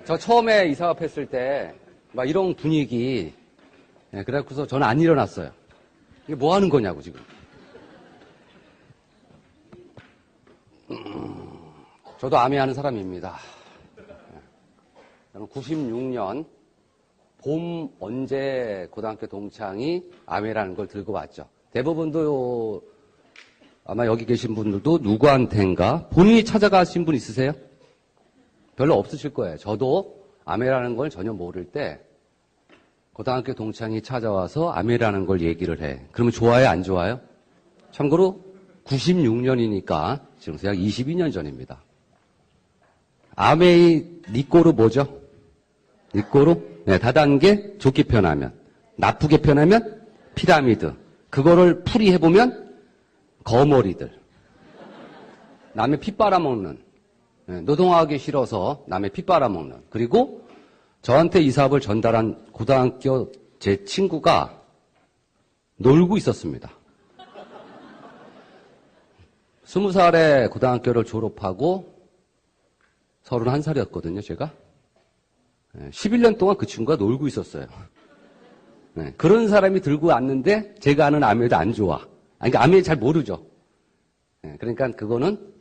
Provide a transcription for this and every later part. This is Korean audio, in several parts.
저 처음에 이사업했을 때 막 이런 분위기, 그래갖고서 저는 안 일어났어요. 이게 뭐 하는 거냐고 지금. 저도 아메하는 사람입니다. 저는 96년 봄 언제 고등학교 동창이 아메라는 걸 들고 왔죠. 대부분도 아마 여기 계신 분들도 누구한테인가 본인이 찾아가신 분 있으세요? 별로 없으실 거예요. 저도 아메라는 걸 전혀 모를 때 고등학교 동창이 찾아와서 아메라는 걸 얘기를 해. 그러면 좋아요, 안 좋아요? 참고로 96년이니까 지금 약 22년 전입니다. 아메의 니꼬로 뭐죠? 니꼬로? 네, 다단계 좋게 표현하면, 나쁘게 표현하면 피라미드. 그거를 풀이해보면 거머리들. 남의 피 빨아먹는, 노동하기 싫어서 남의 피 빨아먹는. 그리고 저한테 이 사업을 전달한 고등학교 제 친구가 놀고 있었습니다. 20살에 고등학교를 졸업하고 31살이었거든요, 제가. 11년 동안 그 친구가 놀고 있었어요. 그런 사람이 들고 왔는데 제가 아는 아메도 안 좋아. 그러니까 아메 잘 모르죠. 그러니까 그거는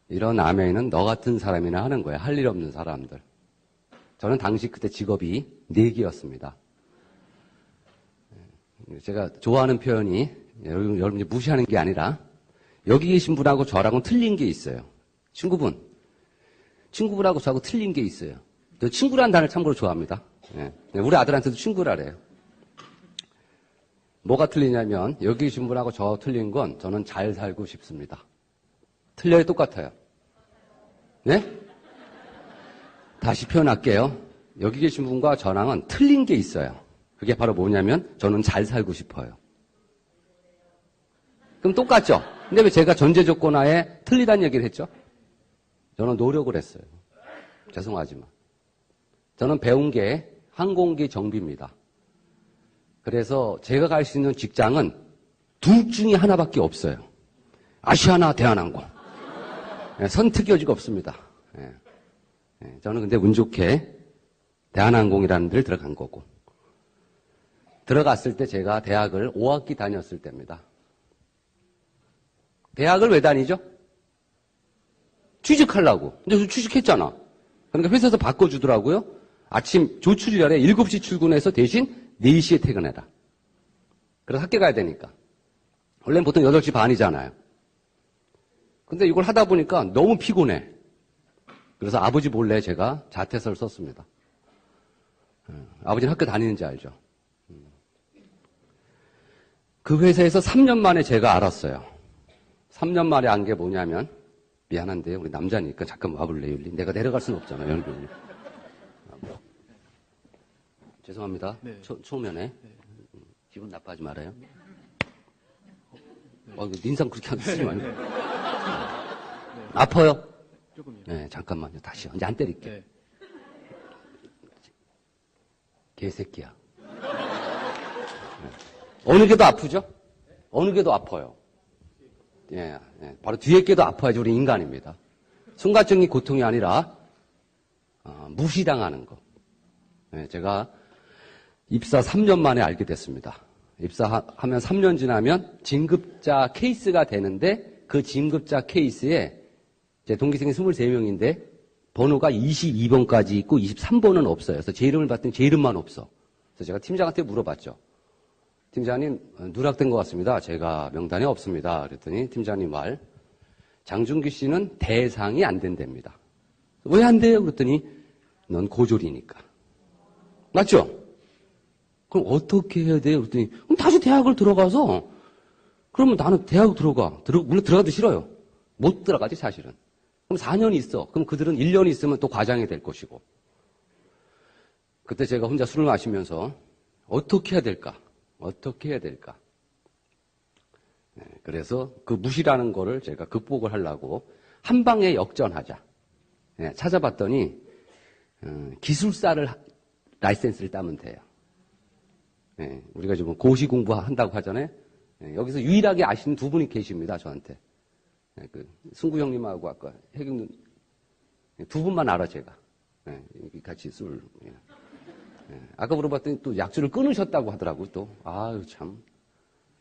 이런 아메는 너 같은 사람이나 하는 거예요. 할 일 없는 사람들. 저는 당시 그때 직업이 4개였습니다. 제가 좋아하는 표현이 여러분이 무시하는 게 아니라 여기 계신 분하고 저랑은 틀린 게 있어요. 친구분하고 저하고 틀린 게 있어요. 저 친구라는 단어를 참고로 좋아합니다. 우리 아들한테도 친구라래요. 뭐가 틀리냐면 여기 계신 분하고 저 틀린 건 저는 잘 살고 싶습니다. 틀려요? 똑같아요? 네? 다시 표현할게요. 여기 계신 분과 저랑은 틀린 게 있어요. 그게 바로 뭐냐면 저는 잘 살고 싶어요. 그럼 똑같죠? 근데 왜 제가 전제 조건하에 틀리다는 얘기를 했죠? 저는 노력을 했어요. 죄송하지만. 저는 배운 게 항공기 정비입니다. 그래서 제가 갈 수 있는 직장은 둘 중에 하나밖에 없어요. 아시아나 대한항공. 선택 여지가 없습니다. 저는 근데 운 좋게 대한항공이라는 데를 들어간 거고. 들어갔을 때 제가 대학을 5학기 다녔을 때입니다. 대학을 왜 다니죠? 취직하려고. 근데 취직했잖아. 그러니까 회사에서 바꿔주더라고요. 아침 조출이라래 7시 출근해서 대신 4시에 퇴근해라. 그래서 학교 가야 되니까. 원래는 보통 8시 반이잖아요. 근데 이걸 하다 보니까 너무 피곤해. 그래서 아버지 몰래 제가 자퇴서를 썼습니다. 아버지는 학교 다니는지 알죠. 그 회사에서 3년 만에 제가 알았어요. 3년 만에 안 게 뭐냐면 미안한데요. 우리 남자니까 잠깐 와볼래요. 내가 내려갈 수는 없잖아요. 연결이. 죄송합니다. 네. 초면에. 네. 기분 나빠하지 말아요. 인상 그렇게 안 쓰지 말고. 아파요? 조금요. 네, 잠깐만요. 다시요. 이제 안 때릴게. 네. 개새끼야. 어느 게 더 아프죠? 어느 게 더 아파요? 바로 뒤에 게 더 아파야지 우리 인간입니다. 순간적인 고통이 아니라 무시당하는 거. 제가 입사 3년 만에 알게 됐습니다. 입사하면 3년 지나면 진급자 케이스가 되는데 그 진급자 케이스에 제 동기생이 23명인데 번호가 22번까지 있고 23번은 없어요. 그래서 제 이름을 봤더니 제 이름만 없어. 그래서 제가 팀장한테 물어봤죠. 팀장님, 누락된 것 같습니다. 제가 명단에 없습니다. 그랬더니 팀장님 말, 장준기 씨는 대상이 안 된답니다. 왜 안 돼요? 그랬더니 넌 고졸이니까. 맞죠? 그럼 어떻게 해야 돼요? 그랬더니 그럼 다시 대학을 들어가서 그러면 나는 대학 물론 들어가도 싫어요. 못 들어가지 사실은. 그럼 4년이 있어. 그럼 그들은 1년이 있으면 또 과장이 될 것이고. 그때 제가 혼자 술을 마시면서 어떻게 해야 될까? 어떻게 해야 될까? 그래서 그 무시라는 거를 제가 극복을 하려고 한 방에 역전하자. 찾아봤더니 기술사를 라이센스를 따면 돼요. 우리가 지금 고시 공부한다고 하잖아요. 여기서 유일하게 아시는 두 분이 계십니다. 저한테. 그 승구 형님하고 아까 해경님 두 분만 알아 제가. 예, 같이 술. 예. 예. 아까 물어봤더니 또 약주를 끊으셨다고 하더라고, 또. 아유, 참.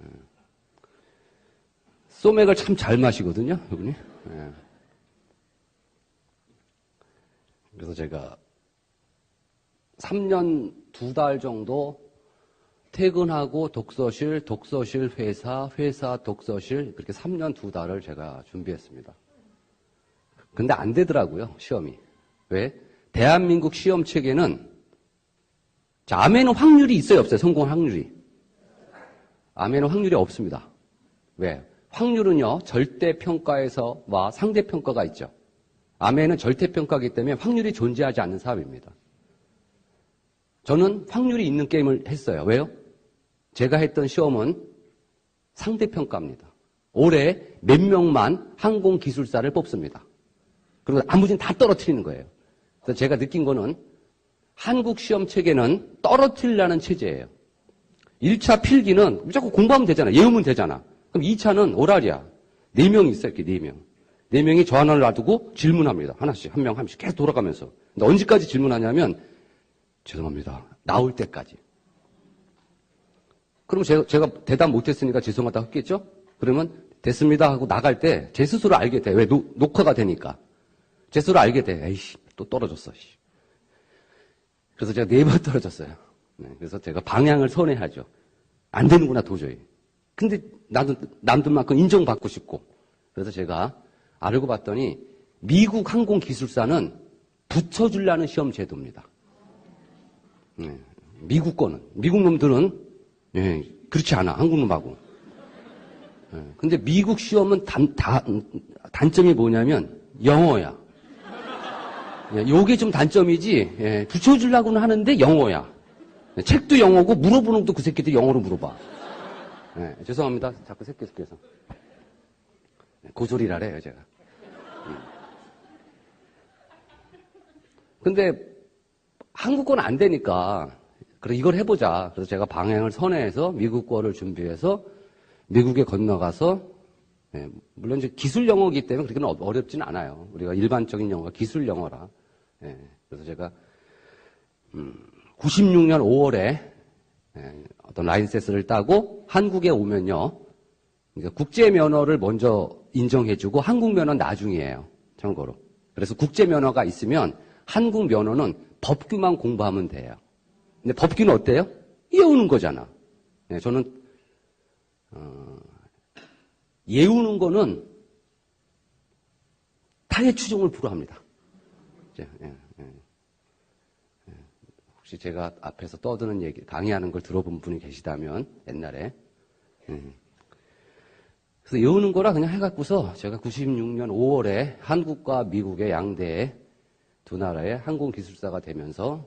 예. 소맥을 참 잘 마시거든요, 이분이. 예. 그래서 제가 3년 2달 정도 퇴근하고 독서실, 회사, 독서실, 그렇게 3년 2달을 제가 준비했습니다. 근데 안 되더라고요, 시험이. 왜? 대한민국 시험 체계는, 자, 암에는 확률이 있어요, 없어요? 성공 확률이. 암에는 확률이 없습니다. 왜? 확률은요, 절대평가에서와 상대평가가 있죠. 암에는 절대평가이기 때문에 확률이 존재하지 않는 사업입니다. 저는 확률이 있는 게임을 했어요. 왜요? 제가 했던 시험은 상대평가입니다. 올해 몇 명만 항공기술사를 뽑습니다. 그리고 나머지는 다 떨어뜨리는 거예요. 그래서 제가 느낀 거는 한국 시험 체계는 떨어뜨리려는 체제예요. 1차 필기는 무조건 공부하면 되잖아. 외우면 되잖아. 그럼 2차는 오랄이야. 4명이 있어요. 이렇게 4명. 4명이 저 하나를 놔두고 질문합니다. 하나씩, 한 명, 한 명씩 계속 돌아가면서. 근데 언제까지 질문하냐면, 죄송합니다. 나올 때까지. 그럼 제가 대답 못했으니까 죄송하다고 했겠죠? 그러면 됐습니다 하고 나갈 때 제 스스로 알게 돼. 왜? 녹화가 되니까. 제 스스로 알게 돼. 에이씨, 또 떨어졌어. 그래서 제가 4번 떨어졌어요. 네, 그래서 제가 방향을 선회하죠. 안 되는구나, 도저히. 근데 나도 남들만큼 인정받고 싶고. 그래서 제가 알고 봤더니 미국 항공기술사는 붙여주려는 시험 제도입니다. 네, 미국 거는. 미국 놈들은 네, 그렇지 않아. 한국 놈하고. 네, 근데 미국 시험은 단점이 뭐냐면 영어야. 요게 좀 단점이지. 예, 붙여주려고는 하는데 영어야. 책도 영어고 물어보는 것도 그 새끼들이 영어로 물어봐. 예, 죄송합니다. 자꾸 새끼에서. 고소리라래요, 제가. 근데 한국 거는 안 되니까 그래 이걸 해보자. 그래서 제가 방향을 선회해서 미국 거를 준비해서 미국에 건너가서 예, 물론 이제 기술 영어이기 때문에 그렇게는 어렵지는 않아요. 우리가 일반적인 영어가 기술 영어라. 예, 그래서 제가 96년 5월에 어떤 라이센스를 따고 한국에 오면요. 그러니까 국제 면허를 먼저 인정해주고 한국 면허는 나중이에요. 참고로. 그래서 국제 면허가 있으면 한국 면허는 법규만 공부하면 돼요. 근데 법규는 어때요? 외우는 거잖아. 네, 저는 외우는 거는 타의 추종을 불허합니다. 혹시 제가 앞에서 떠드는 얘기, 강의하는 걸 들어본 분이 계시다면 옛날에 그래서 외우는 거라 그냥 해갖고서 제가 96년 5월에 한국과 미국의 양대 두 나라의 항공기술사가 되면서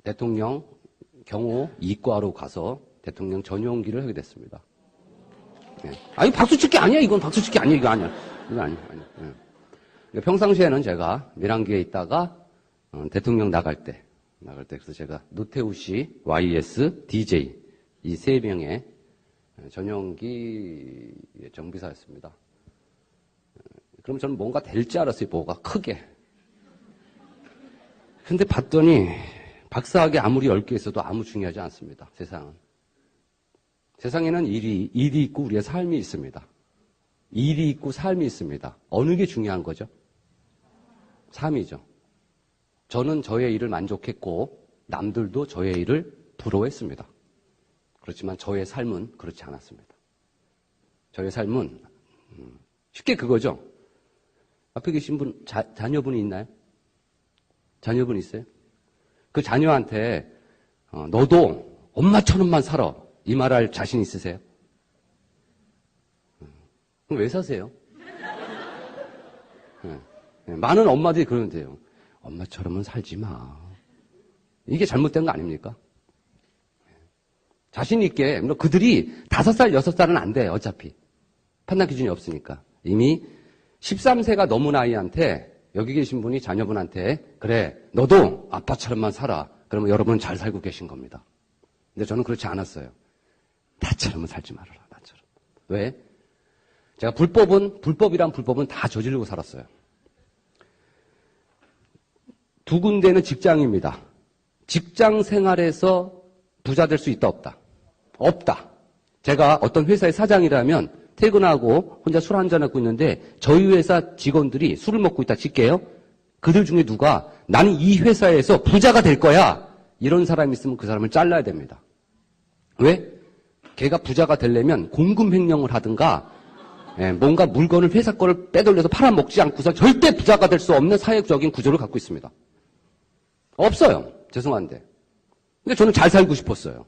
대통령 경호 이과로 가서 대통령 전용기를 하게 됐습니다. 네. 아니 박수칠 게 아니야. 이건 박수칠 게 아니야. 이거 아니야. 이거 아니야. 네. 평상시에는 제가 밀항기에 있다가 대통령 나갈 때 그래서 제가 노태우 씨, YS, DJ 이 세 명의 전용기 정비사였습니다. 그럼 저는 뭔가 될 줄 알았어요. 뭐가 크게. 근데 봤더니 박사학위 아무리 10개 있어도 아무 중요하지 않습니다. 세상은. 세상에는 일이 있고 우리의 삶이 있습니다. 일이 있고 삶이 있습니다. 어느 게 중요한 거죠? 삶이죠. 저는 저의 일을 만족했고 남들도 저의 일을 부러워했습니다. 그렇지만 저의 삶은 그렇지 않았습니다. 저의 삶은 쉽게 그거죠. 앞에 계신 분 자녀분이 있나요? 자녀분 있어요? 그 자녀한테 너도 엄마처럼만 살아 이 말할 자신 있으세요? 그럼 왜 사세요? 많은 엄마들이 그러는데요. 엄마처럼은 살지 마. 이게 잘못된 거 아닙니까? 자신 있게, 그들이 5살, 6살은 안 돼, 어차피. 판단 기준이 없으니까. 이미 13세가 넘은 아이한테, 여기 계신 분이 자녀분한테, 그래, 너도 아빠처럼만 살아. 그러면 여러분은 잘 살고 계신 겁니다. 근데 저는 그렇지 않았어요. 나처럼은 살지 말아라, 나처럼. 왜? 제가 불법이란 불법은 다 저지르고 살았어요. 두 군데는 직장입니다. 직장 생활에서 부자 될 수 있다, 없다? 없다. 제가 어떤 회사의 사장이라면 퇴근하고 혼자 술 한잔 하고 있는데 저희 회사 직원들이 술을 먹고 있다 칠게요. 그들 중에 누가 나는 이 회사에서 부자가 될 거야. 이런 사람이 있으면 그 사람을 잘라야 됩니다. 왜? 걔가 부자가 되려면 공금 횡령을 하든가 뭔가 물건을 회사 거를 빼돌려서 팔아먹지 않고서 절대 부자가 될 수 없는 사회적인 구조를 갖고 있습니다. 없어요. 죄송한데. 근데 저는 잘 살고 싶었어요.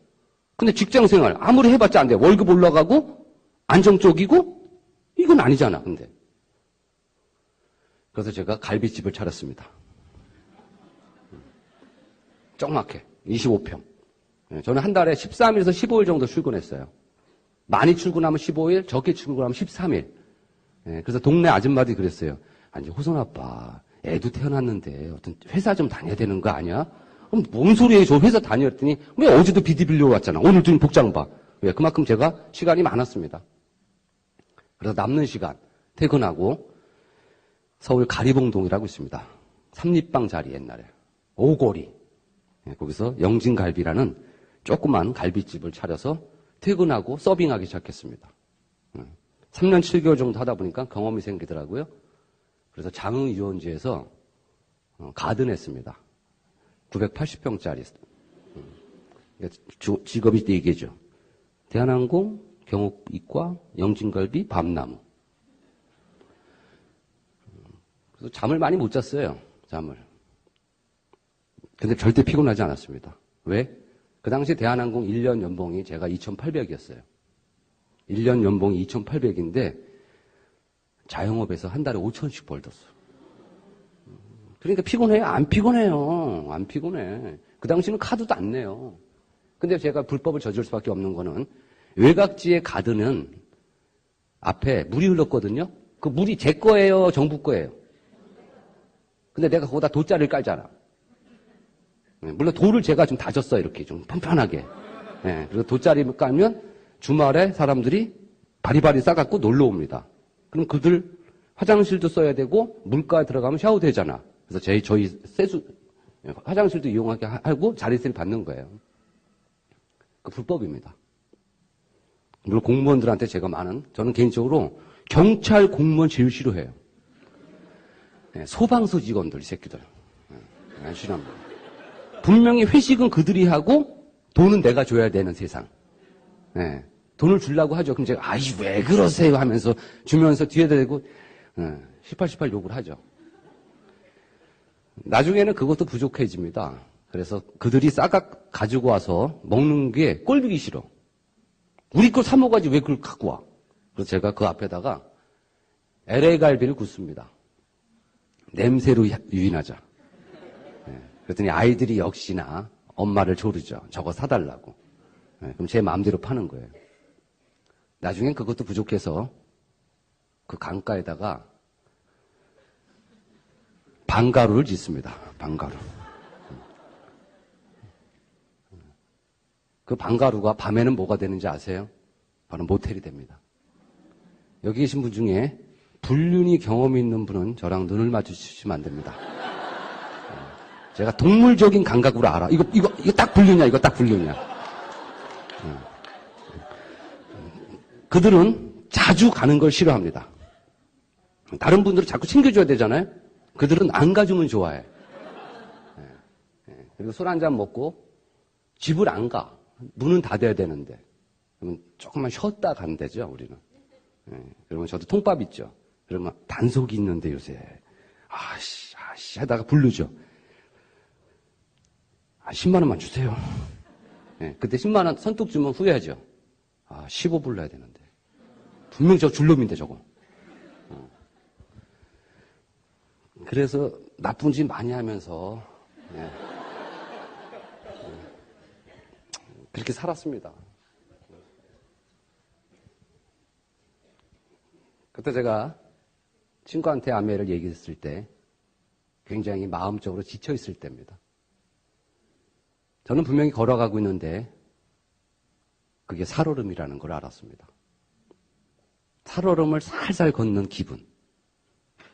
근데 직장 생활 아무리 해봤자 안 돼. 월급 올라가고 안정적이고 이건 아니잖아. 근데 그래서 제가 갈비집을 차렸습니다. 쩍막해. 25평. 저는 한 달에 13일에서 15일 정도 출근했어요. 많이 출근하면 15일, 적게 출근하면 13일. 그래서 동네 아줌마들이 그랬어요. 아니, 호선 아빠, 애도 태어났는데 어떤 회사 좀 다녀야 되는 거 아니야? 그럼 뭔 소리예요? 저 회사 다녔더니 왜 어제도 비디 빌려왔잖아. 오늘도 복장 봐. 왜? 그만큼 제가 시간이 많았습니다. 그래서 남는 시간 퇴근하고 서울 가리봉동이라고 있습니다. 삼립방 자리 옛날에. 오거리. 거기서 영진갈비라는 조그만 갈비집을 차려서 퇴근하고 서빙하기 시작했습니다. 3년 7개월 정도 하다 보니까 경험이 생기더라고요. 그래서 장흥유원지에서 가든했습니다. 980평짜리. 직업이 4개죠. 대한항공, 경옥이과, 영진갈비, 밤나무. 그래서 잠을 많이 못 잤어요. 잠을. 근데 절대 피곤하지 않았습니다. 왜? 그 당시 대한항공 1년 연봉이 제가 2,800이었어요. 1년 연봉이 2,800인데 자영업에서 한 달에 5,000씩 벌었어요. 그러니까 피곤해요? 안 피곤해요. 안 피곤해. 그 당시는 카드도 안 내요. 근데 제가 불법을 저지를 수밖에 없는 거는 외곽지의 가드는 앞에 물이 흘렀거든요. 그 물이 제 거예요? 정부 거예요? 근데 내가 거기다 돗자리를 깔잖아. 물론 돌을 제가 좀 다졌어요. 이렇게 좀 편편하게. 그래서 돗자리를 깔면 주말에 사람들이 바리바리 싸갖고 놀러 옵니다. 그럼 그들 화장실도 써야 되고 물가에 들어가면 샤워 되잖아. 그래서 저희 세수 화장실도 이용하게 하고 자리세를 받는 거예요. 그 불법입니다. 물론 공무원들한테 제가 저는 개인적으로 경찰 공무원 제일 싫어해요. 소방서 직원들 이 새끼들. 안 싫어합니다. 분명히 회식은 그들이 하고 돈은 내가 줘야 되는 세상. 돈을 주려고 하죠. 그럼 제가 아이 왜 그러세요 하면서 주면서 뒤에다 대고 18 욕을 하죠. 나중에는 그것도 부족해집니다. 그래서 그들이 싸가 가지고 와서 먹는 게 꼴보기 싫어. 우리 걸 사 먹어야지 왜 그걸 갖고 와. 그래서 제가 그 앞에다가 LA 갈비를 굽습니다. 냄새로 유인하자. 그랬더니 아이들이 역시나 엄마를 조르죠. 저거 사달라고. 그럼 제 마음대로 파는 거예요. 나중엔 그것도 부족해서 그 강가에다가 방가루를 짓습니다. 방가루. 그 방가루가 밤에는 뭐가 되는지 아세요? 바로 모텔이 됩니다. 여기 계신 분 중에 불륜이 경험이 있는 분은 저랑 눈을 마주치시면 안 됩니다. 제가 동물적인 감각으로 알아. 이거 딱 불륜이야. 이거 딱 불륜이야. 그들은 자주 가는 걸 싫어합니다. 다른 분들은 자꾸 챙겨줘야 되잖아요. 그들은 안 가주면 좋아해. 그리고 술 한잔 먹고 집을 안 가. 문은 닫아야 되는데. 그러면 조금만 쉬었다 간대죠, 우리는. 그러면 저도 통밥 있죠. 그러면 단속이 있는데 요새. 아씨 하다가 부르죠. 10만 원만 주세요. 그때 10만 원 선뚝 주면 후회하죠. 15 불러야 되는데. 분명 저 줄놈인데 저거. 그래서 나쁜 짓 많이 하면서 그렇게 살았습니다. 그때 제가 친구한테 아내를 얘기했을 때 굉장히 마음적으로 지쳐있을 때입니다. 저는 분명히 걸어가고 있는데 그게 살얼음이라는 걸 알았습니다. 살얼음을 살살 걷는 기분.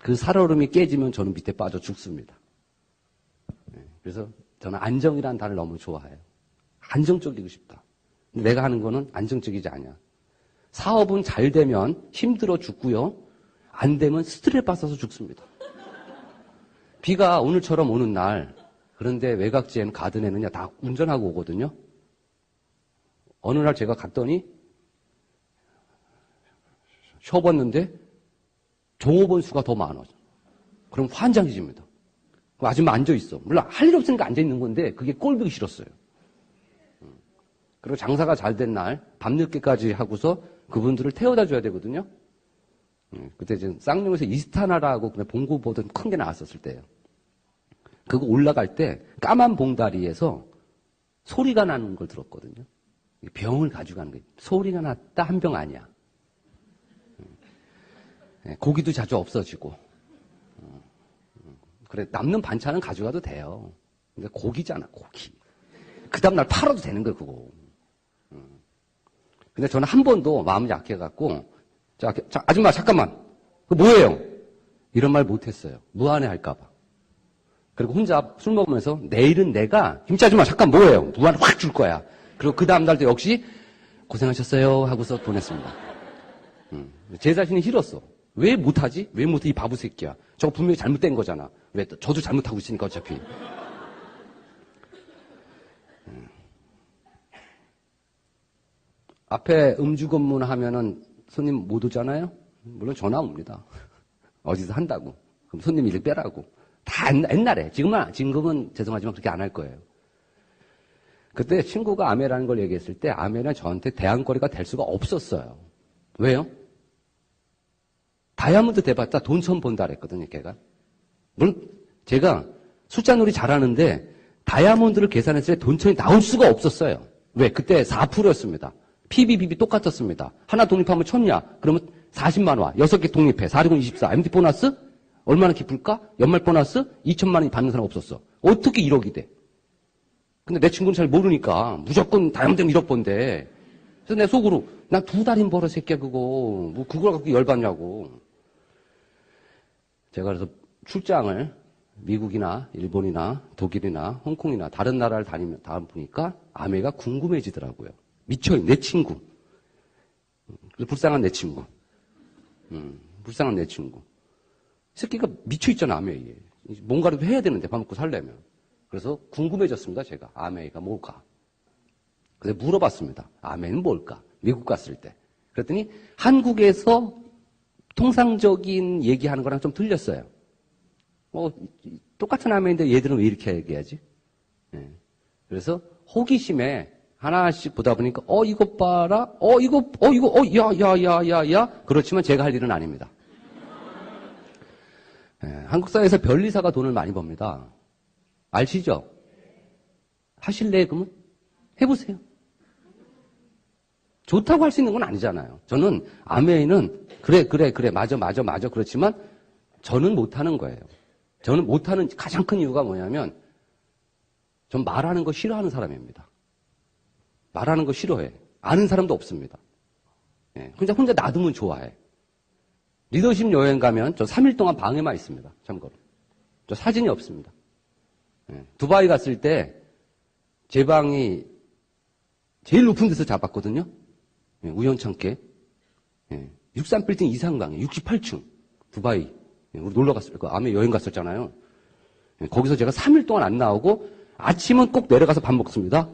그 살얼음이 깨지면 저는 밑에 빠져 죽습니다. 그래서 저는 안정이라는 단어를 너무 좋아해요. 안정적이고 싶다. 근데 내가 하는 거는 안정적이지 않아. 사업은 잘 되면 힘들어 죽고요. 안 되면 스트레스 받아서 죽습니다. 비가 오늘처럼 오는 날, 그런데 외곽지에는 가든에는요, 다 운전하고 오거든요. 어느 날 제가 갔더니, 쉬어봤는데, 종업원 수가 더 많아. 그럼 환장해집니다. 그럼 아줌마 앉아있어. 물론 할 일 없으니까 앉아있는 건데, 그게 꼴보기 싫었어요. 그리고 장사가 잘 된 날, 밤늦게까지 하고서 그분들을 태워다 줘야 되거든요. 그때 지금 쌍용에서 이스타나라고 봉고 보던 큰 게 나왔었을 때예요. 그거 올라갈 때 까만 봉다리에서 소리가 나는 걸 들었거든요. 병을 가지고 가는 거예요. 소리가 났다 한 병 아니야. 고기도 자주 없어지고. 그래 남는 반찬은 가져가도 돼요. 근데 고기잖아, 고기. 그 다음날 팔아도 되는 거예요, 그거. 근데 저는 한 번도 마음이 약해갖고, 자, 아줌마, 잠깐만. 그거 뭐예요? 이런 말 못했어요. 무안해 할까봐. 그리고 혼자 술 먹으면서 내일은 내가, 김치 아줌마, 잠깐 뭐예요? 무안 확 줄 거야. 그리고 그 다음날도 역시 고생하셨어요 하고서 보냈습니다. 제 자신이 싫었어. 왜 못하지? 왜 못해? 이 바보 새끼야. 저거 분명히 잘못된 거잖아. 왜? 저도 잘못하고 있으니까 어차피. 앞에 음주 검문 하면은 손님 못 오잖아요? 물론 전화 옵니다. 어디서 한다고. 그럼 손님 일 빼라고. 다 옛날에. 지금은 죄송하지만 그렇게 안 할 거예요. 그때 친구가 아메라는 걸 얘기했을 때 아메는 저한테 대안거리가 될 수가 없었어요. 왜요? 다이아몬드 대봤자 돈 처음 본다 그랬거든요, 걔가. 물론 제가 숫자놀이 잘하는데 다이아몬드를 계산했을 때 돈 천이 나올 수가 없었어요. 왜? 그때 4%였습니다. PBBB 똑같았습니다. 하나 독립하면 1000이야. 그러면 40만 원. 6개 독립해. 4, 6, 24. MD 보너스? 얼마나 기쁠까? 연말 보너스? 2천만 원이 받는 사람 없었어. 어떻게 1억이 돼? 근데 내 친구는 잘 모르니까 무조건 다이아몬드는 1억 번대. 그래서 내 속으로 난 2달인 벌어 새끼야 그거. 뭐 그걸 갖고 열받냐고. 제가 그래서 출장을 미국이나 일본이나 독일이나 홍콩이나 다른 나라를 다녀보니까 아메가 궁금해지더라고요. 미쳐요. 내 친구. 불쌍한 내 친구. 불쌍한 내 친구. 이 새끼가 미쳐있잖아, 아메이에. 뭔가라도 해야 되는데, 밥 먹고 살려면. 그래서 궁금해졌습니다, 제가. 아메이가 뭘까? 그래서 물어봤습니다. 아메이는 뭘까? 미국 갔을 때. 그랬더니 한국에서 통상적인 얘기하는 거랑 좀 틀렸어요. 똑같은 아메인데 얘들은 왜 이렇게 얘기하지? 네. 그래서 호기심에 하나씩 보다 보니까, 이것 봐라, 야. 그렇지만 제가 할 일은 아닙니다. 네, 한국 사회에서 변리사가 돈을 많이 법니다. 아시죠? 하실래요, 그러면? 해보세요. 좋다고 할 수 있는 건 아니잖아요. 저는 아메이는, 그래. 맞아. 그렇지만 저는 못하는 거예요. 저는 못하는 가장 큰 이유가 뭐냐면, 전 말하는 거 싫어하는 사람입니다. 말하는 거 싫어해. 아는 사람도 없습니다. 예, 혼자 놔두면 좋아해. 리더십 여행 가면 저 3일 동안 방에만 있습니다. 참고로. 저 사진이 없습니다. 예, 두바이 갔을 때 제 방이 제일 높은 데서 잡았거든요. 예, 우연찮게. 예, 63빌딩 이상방에 68층. 두바이. 예, 우리 놀러 갔을 때, 아메 여행 갔었잖아요. 예, 거기서 제가 3일 동안 안 나오고 아침은 꼭 내려가서 밥 먹습니다.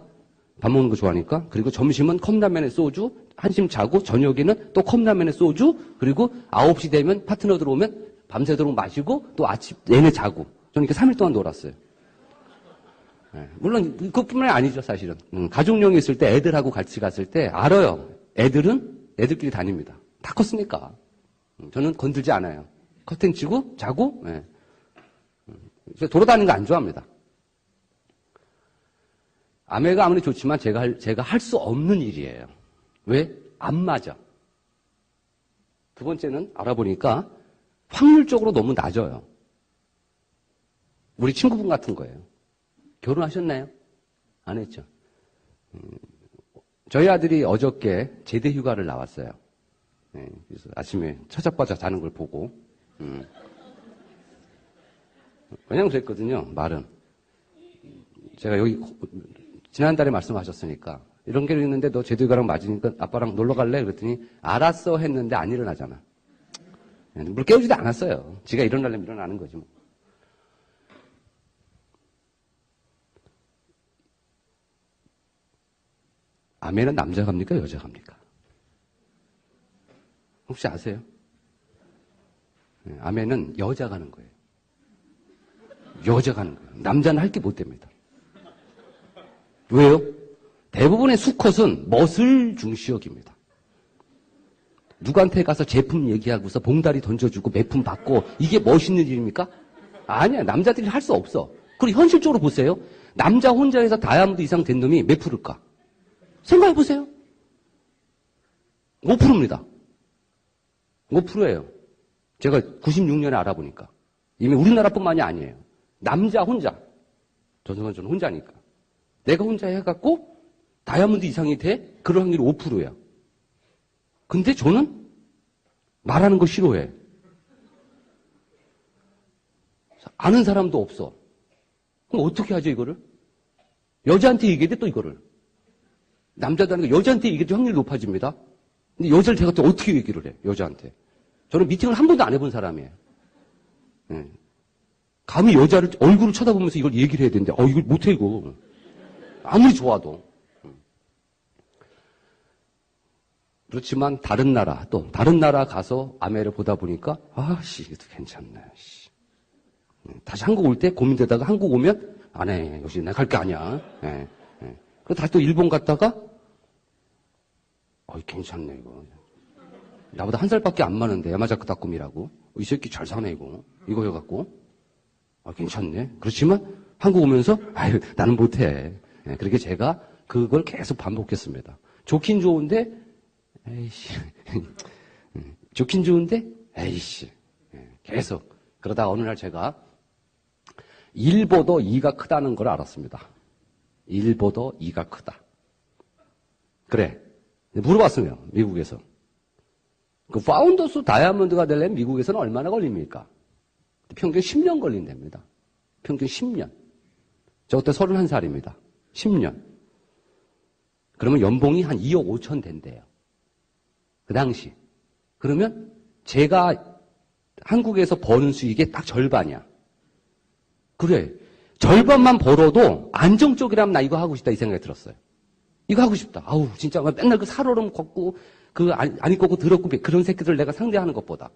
밥 먹는 거 좋아하니까. 그리고 점심은 컵라면에 소주, 한심 자고, 저녁에는 또 컵라면에 소주, 그리고 9시 되면 파트너 들어오면 밤새도록 마시고, 또 아침 내내 자고. 저는 이렇게 3일 동안 놀았어요. 네, 물론 그것뿐만이 아니죠, 사실은. 가족용이 있을 때 애들하고 같이 갔을 때 알아요. 애들은 애들끼리 다닙니다. 다 컸으니까. 저는 건들지 않아요. 커튼 치고 자고. 네. 돌아다니는 거 안 좋아합니다. 아메가 아무리 좋지만 제가 할 수 없는 일이에요. 왜? 안 맞아. 두 번째는 알아보니까 확률적으로 너무 낮아요. 우리 친구분 같은 거예요. 결혼하셨나요? 안 했죠. 저희 아들이 어저께 제대 휴가를 나왔어요. 네, 그래서 아침에 처자빠져 자는 걸 보고 왜냐면 그랬거든요. 말은 제가 여기 지난달에 말씀하셨으니까 이런 게 있는데 너 제주가랑 맞으니까 아빠랑 놀러 갈래? 그랬더니 알았어 했는데 안 일어나잖아. 물 깨우지도 않았어요. 지가 일어나려면 일어나는 거지 뭐. 아멘은 남자가 합니까? 여자가 합니까? 혹시 아세요? 아멘은 여자가 하는 거예요. 여자가 하는 거예요. 남자는 할 게 못 됩니다. 왜요? 대부분의 수컷은 멋을 중시 여깁니다. 누구한테 가서 제품 얘기하고서 봉다리 던져주고 매품 받고 이게 멋있는 일입니까? 아니야. 남자들이 할 수 없어. 그리고 현실적으로 보세요. 남자 혼자 해서 다이아몬드 이상 된 놈이 몇 프로일까? 생각해보세요. 5%입니다. 5%예요. 제가 96년에 알아보니까. 이미 우리나라뿐만이 아니에요. 남자 혼자. 저는 혼자니까. 내가 혼자 해갖고 다이아몬드 이상이 돼? 그럴 확률이 5%야. 근데 저는 말하는 거 싫어해. 아는 사람도 없어. 그럼 어떻게 하죠, 이거를? 여자한테 얘기해야 돼, 또 이거를. 남자들은 여자한테 얘기해도 확률이 높아집니다. 근데 여자를 제가 또 어떻게 얘기를 해, 여자한테. 저는 미팅을 한 번도 안 해본 사람이에요. 네. 감히 여자를 얼굴을 쳐다보면서 이걸 얘기를 해야 되는데, 이걸 못해, 이거. 아무리 좋아도. 그렇지만 다른 나라 가서 아메를 보다 보니까, 이것도 괜찮네, 씨. 다시 한국 올 때 고민되다가 한국 오면, 안 해. 역시 내가 갈 게 아니야. 예. 그리고 다시 또 일본 갔다가, 괜찮네, 이거. 나보다 한 살밖에 안 많은데, 야마자크 다꾸미라고. 이 새끼 잘 사네, 이거. 이거 해갖고. 괜찮네. 그렇지만, 한국 오면서, 나는 못해. 예, 그렇게 제가 그걸 계속 반복했습니다. 좋긴 좋은데, 에이씨. 좋긴 좋은데, 에이씨. 예, 계속. 그러다가 어느 날 제가 1보다 2가 크다는 걸 알았습니다. 1보다 2가 크다. 그래. 물어봤어요. 미국에서. 그 파운더스 다이아몬드가 되려면 미국에서는 얼마나 걸립니까? 평균 10년 걸린답니다. 평균 10년. 저 그때 31살입니다. 10년. 그러면 연봉이 한 2억 5천 된대요. 그 당시. 그러면 제가 한국에서 버는 수익의 딱 절반이야. 그래. 절반만 벌어도 안정적이라면 나 이거 하고 싶다 이 생각이 들었어요. 이거 하고 싶다. 진짜 맨날 그 살얼음 걷고 안 입고 더럽고 그런 새끼들 내가 상대하는 것보다.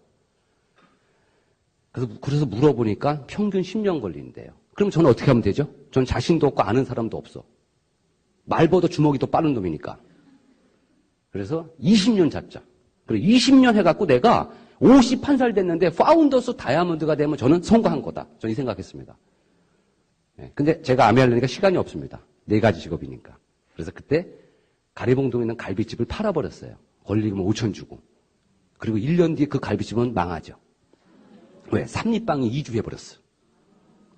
그래서 물어보니까 평균 10년 걸린대요. 그럼 저는 어떻게 하면 되죠? 전 자신도 없고 아는 사람도 없어. 말보다 주먹이 더 빠른 놈이니까. 그래서 20년 잡자. 그리고 20년 해갖고 내가 51살 됐는데 파운더스 다이아몬드가 되면 저는 성공한 거다. 저는 이 생각했습니다. 네, 근데 제가 아메 하려니까 시간이 없습니다. 4가지 직업이니까. 그래서 그때 가리봉동에 있는 갈비집을 팔아버렸어요. 권리금 5천 주고. 그리고 1년 뒤에 그 갈비집은 망하죠. 왜? 삼립방이 2주 해버렸어.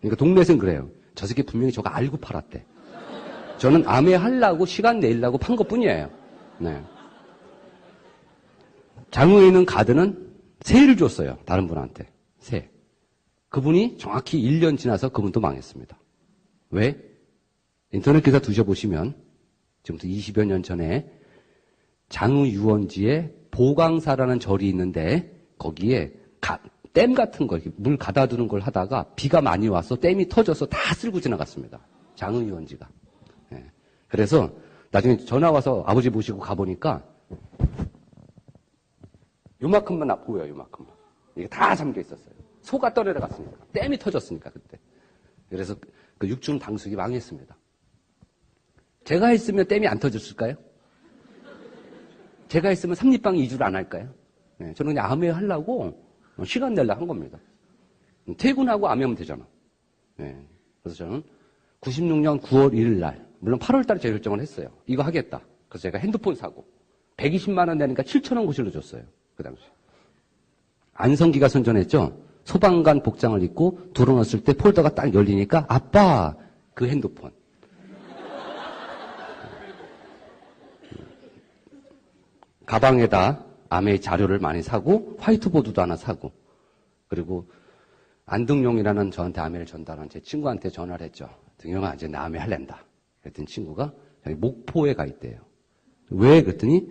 그러니까 동네에서는 그래요. 저 새끼 분명히 저거 알고 팔았대. 저는 아메 하려고 시간 내려고 판 것뿐이에요. 네. 장흥에 있는 가드는 세를 줬어요. 다른 분한테. 세. 그분이 정확히 1년 지나서 그분도 망했습니다. 왜? 인터넷 기사 두셔보시면 지금부터 20여 년 전에 장흥 유원지에 보강사라는 절이 있는데 거기에 댐 같은 거, 물 가다 두는 걸 하다가 비가 많이 와서 댐이 터져서 다 쓸고 지나갔습니다. 장흥 유원지가. 네. 그래서 나중에 전화 와서 아버지 모시고 가보니까 요만큼만 보여요, 요만큼만. 이게 다 잠겨 있었어요. 소가 떠내려갔으니까. 댐이 터졌으니까, 그때. 그래서 그 육중 당숙이 망했습니다. 제가 했으면 댐이 안 터졌을까요? 제가 했으면 삼립방이 이주를 안 할까요? 네, 저는 그냥 아메 하려고 시간 내려고 한 겁니다. 퇴근하고 아메 하면 되잖아. 네, 그래서 저는 96년 9월 1일 날, 물론 8월 달에 제 결정을 했어요. 이거 하겠다. 그래서 제가 핸드폰 사고 120만 원 내니까 7천 원 고실로 줬어요. 그 당시. 안성기가 선전했죠. 소방관 복장을 입고 들어놨을 때 폴더가 딱 열리니까 아빠 그 핸드폰. 가방에다 아메의 자료를 많이 사고 화이트보드도 하나 사고 그리고 안등용이라는 저한테 아메를 전달한 제 친구한테 전화를 했죠. 등용아, 이제 나 아메 할랜다. 그랬더니 친구가 저기 목포에 가 있대요. 왜? 그랬더니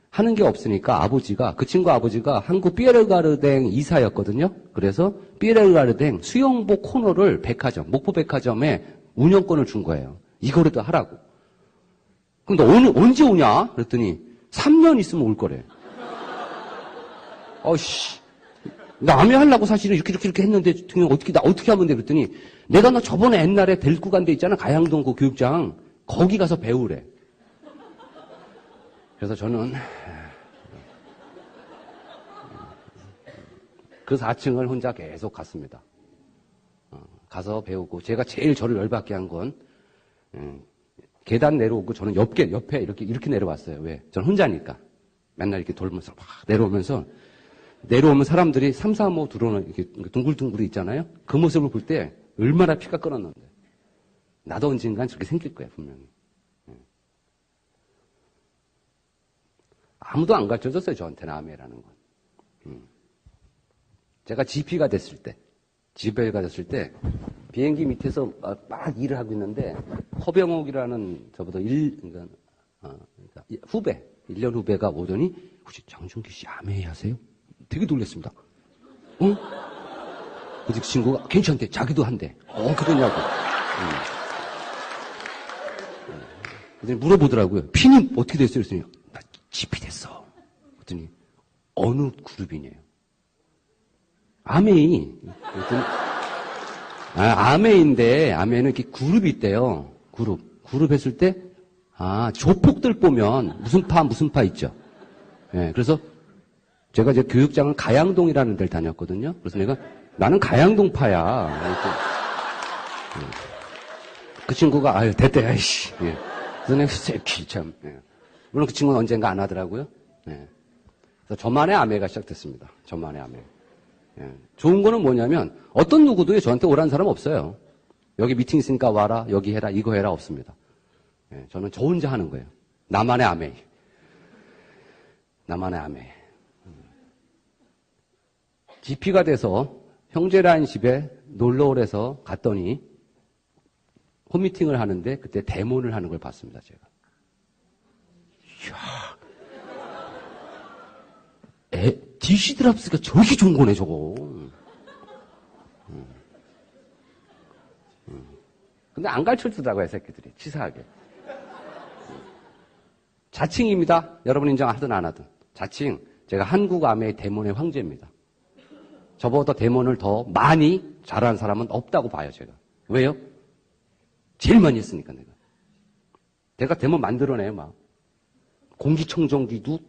하는 게 없으니까 아버지가, 그 친구 아버지가 한국 삐에르가르댕 이사였거든요. 그래서 삐에르가르댕 수영복 코너를 백화점, 목포 백화점에 운영권을 준 거예요. 이거라도 하라고. 그럼 너 언제 오냐? 그랬더니 3년 있으면 올 거래. 나 아메 하려고 사실은 이렇게 했는데 나 어떻게 하면 돼? 그랬더니 내가 너 저번에 옛날에 데리고 간 데 있잖아. 가양동 그 교육장. 거기 가서 배우래. 그래서 저는 그 4층을 혼자 계속 갔습니다. 가서 배우고 제가 제일 저를 열받게 한 건 계단 내려오고 저는 옆에 이렇게 내려왔어요. 왜? 저는 혼자니까. 맨날 이렇게 돌면서 막 내려오면 사람들이 3, 4, 5 들어오는 이렇게 둥글둥글이 있잖아요. 그 모습을 볼 때 얼마나 피가 끓었는데. 나도 언젠간 저렇게 생길 거야, 분명히. 아무도 안 가르쳐줬어요, 저한테는 아메라는 건. 제가 GP가 됐을 때, 비행기 밑에서 막 일을 하고 있는데, 허병옥이라는 저보다 후배, 1년 후배가 오더니, 혹시 장준기 씨 아메 하세요? 되게 놀랐습니다. 응? 그 친구가 괜찮대. 자기도 한대. 그러냐고. 그랬더니 물어보더라고요. 피님 어떻게 됐어요? 그랬더니 나 GP 됐어. 그랬더니 어느 그룹이냐요? 아메이. 그랬더니 아메인데 아메는 이렇게 그룹이 있대요. 그룹 했을 때 조폭들 보면 무슨 파 있죠. 예, 그래서 제가 이제 교육장은 가양동이라는 데를 다녔거든요. 그래서 나는 가양동파야. 그 친구가 됐대, 아이씨. 예. 그래서 내가 새끼 참. 예. 물론 그 친구는 언젠가 안 하더라고요. 예. 그래서 저만의 아메가 시작됐습니다. 저만의 아메. 예. 좋은 거는 뭐냐면 어떤 누구도 저한테 오라는 사람 없어요. 여기 미팅 있으니까 와라, 여기 해라, 이거 해라 없습니다. 예. 저는 저 혼자 하는 거예요. 나만의 아메. 나만의 아메. GP가 돼서 형제라는 집에 놀러 오래서 갔더니 홈미팅을 하는데 그때 데모를 하는 걸 봤습니다, 제가. 이야. DC 드랍스가 저렇게 좋은 거네, 저거. 근데 안 가르쳐 주더라고요, 새끼들이. 치사하게. 자칭입니다. 여러분 인정하든 안 하든. 자칭. 제가 한국 아메의 데몬의 황제입니다. 저보다 데몬을 더 많이 잘하는 사람은 없다고 봐요, 제가. 왜요? 제일 많이 했으니까, 내가 데몬 만들어내요, 막. 공기청정기도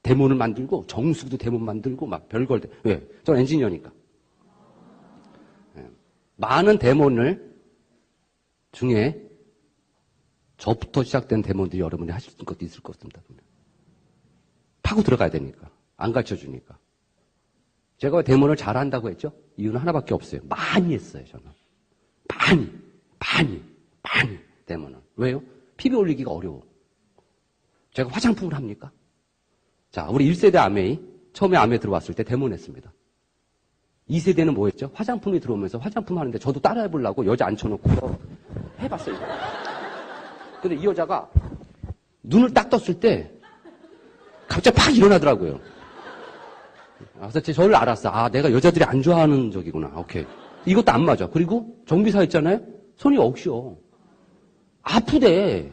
데몬을 만들고, 정수기도 데몬 만들고, 막 별걸. 왜? 전 엔지니어니까. 많은 데몬을 중에 저부터 시작된 데몬들이 여러분이 하실 것도 있을 것 같습니다. 파고 들어가야 되니까. 안 가르쳐 주니까. 제가 왜 데몬을 잘한다고 했죠? 이유는 하나밖에 없어요. 많이 했어요, 저는. 많이 데몬을. 왜요? 피부 올리기가 어려워. 제가 화장품을 합니까? 자, 우리 1세대 아메이, 처음에 아메 들어왔을 때 데몬 했습니다. 2세대는 뭐 했죠? 화장품이 들어오면서 화장품 하는데 저도 따라 해보려고 여자 앉혀놓고 해봤어요. 근데 이 여자가 눈을 딱 떴을 때 갑자기 팍 일어나더라고요. 그래서 저를 알았어. 내가 여자들이 안 좋아하는 적이구나. 오케이. 이것도 안 맞아. 그리고 정비사 있잖아요. 손이 억쉬어. 아프대.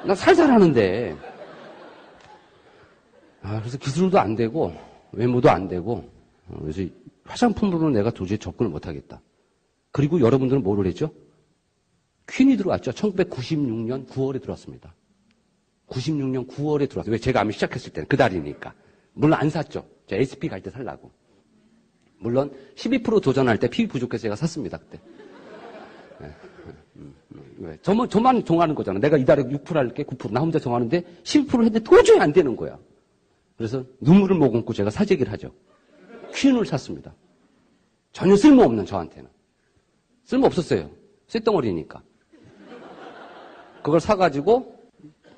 나 살살 하는데. 그래서 기술도 안 되고 외모도 안 되고 그래서 화장품으로는 내가 도저히 접근을 못하겠다. 그리고 여러분들은 뭐를 했죠? 퀸이 들어왔죠. 1996년 9월에 들어왔습니다. 96년 9월에 들어왔어요. 왜? 제가 아메 시작했을 때는 그 달이니까. 물론 안 샀죠. 제가 SP 갈 때 살라고. 물론 12% 도전할 때 PB 부족해서 제가 샀습니다. 그때. 왜? 저만 정하는 거잖아. 내가 이달에 6% 할게 9%. 나 혼자 정하는데 12% 했는데 도저히 안 되는 거야. 그래서 눈물을 머금고 제가 사재기를 하죠. 퀸을 샀습니다. 전혀 쓸모없는 저한테는. 쓸모없었어요. 쇳덩어리니까. 그걸 사가지고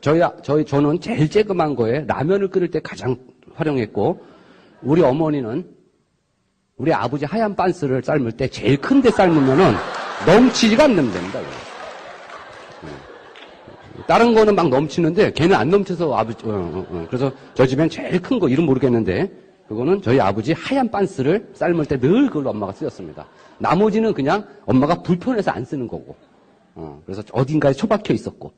저는 제일 쬐끔한 거에 라면을 끓일 때 가장 활용했고 우리 어머니는 우리 아버지 하얀 빤스를 삶을 때 제일 큰데 삶으면은 넘치지가 않는 됩니다. 다른 거는 막 넘치는데 걔는 안 넘쳐서 아버지, 그래서 저 집엔 제일 큰 거, 이름 모르겠는데, 그거는 저희 아버지 하얀 빤스를 삶을 때 늘 그걸 엄마가 쓰였습니다. 나머지는 그냥 엄마가 불편해서 안 쓰는 거고, 그래서 어딘가에 처박혀 있었고.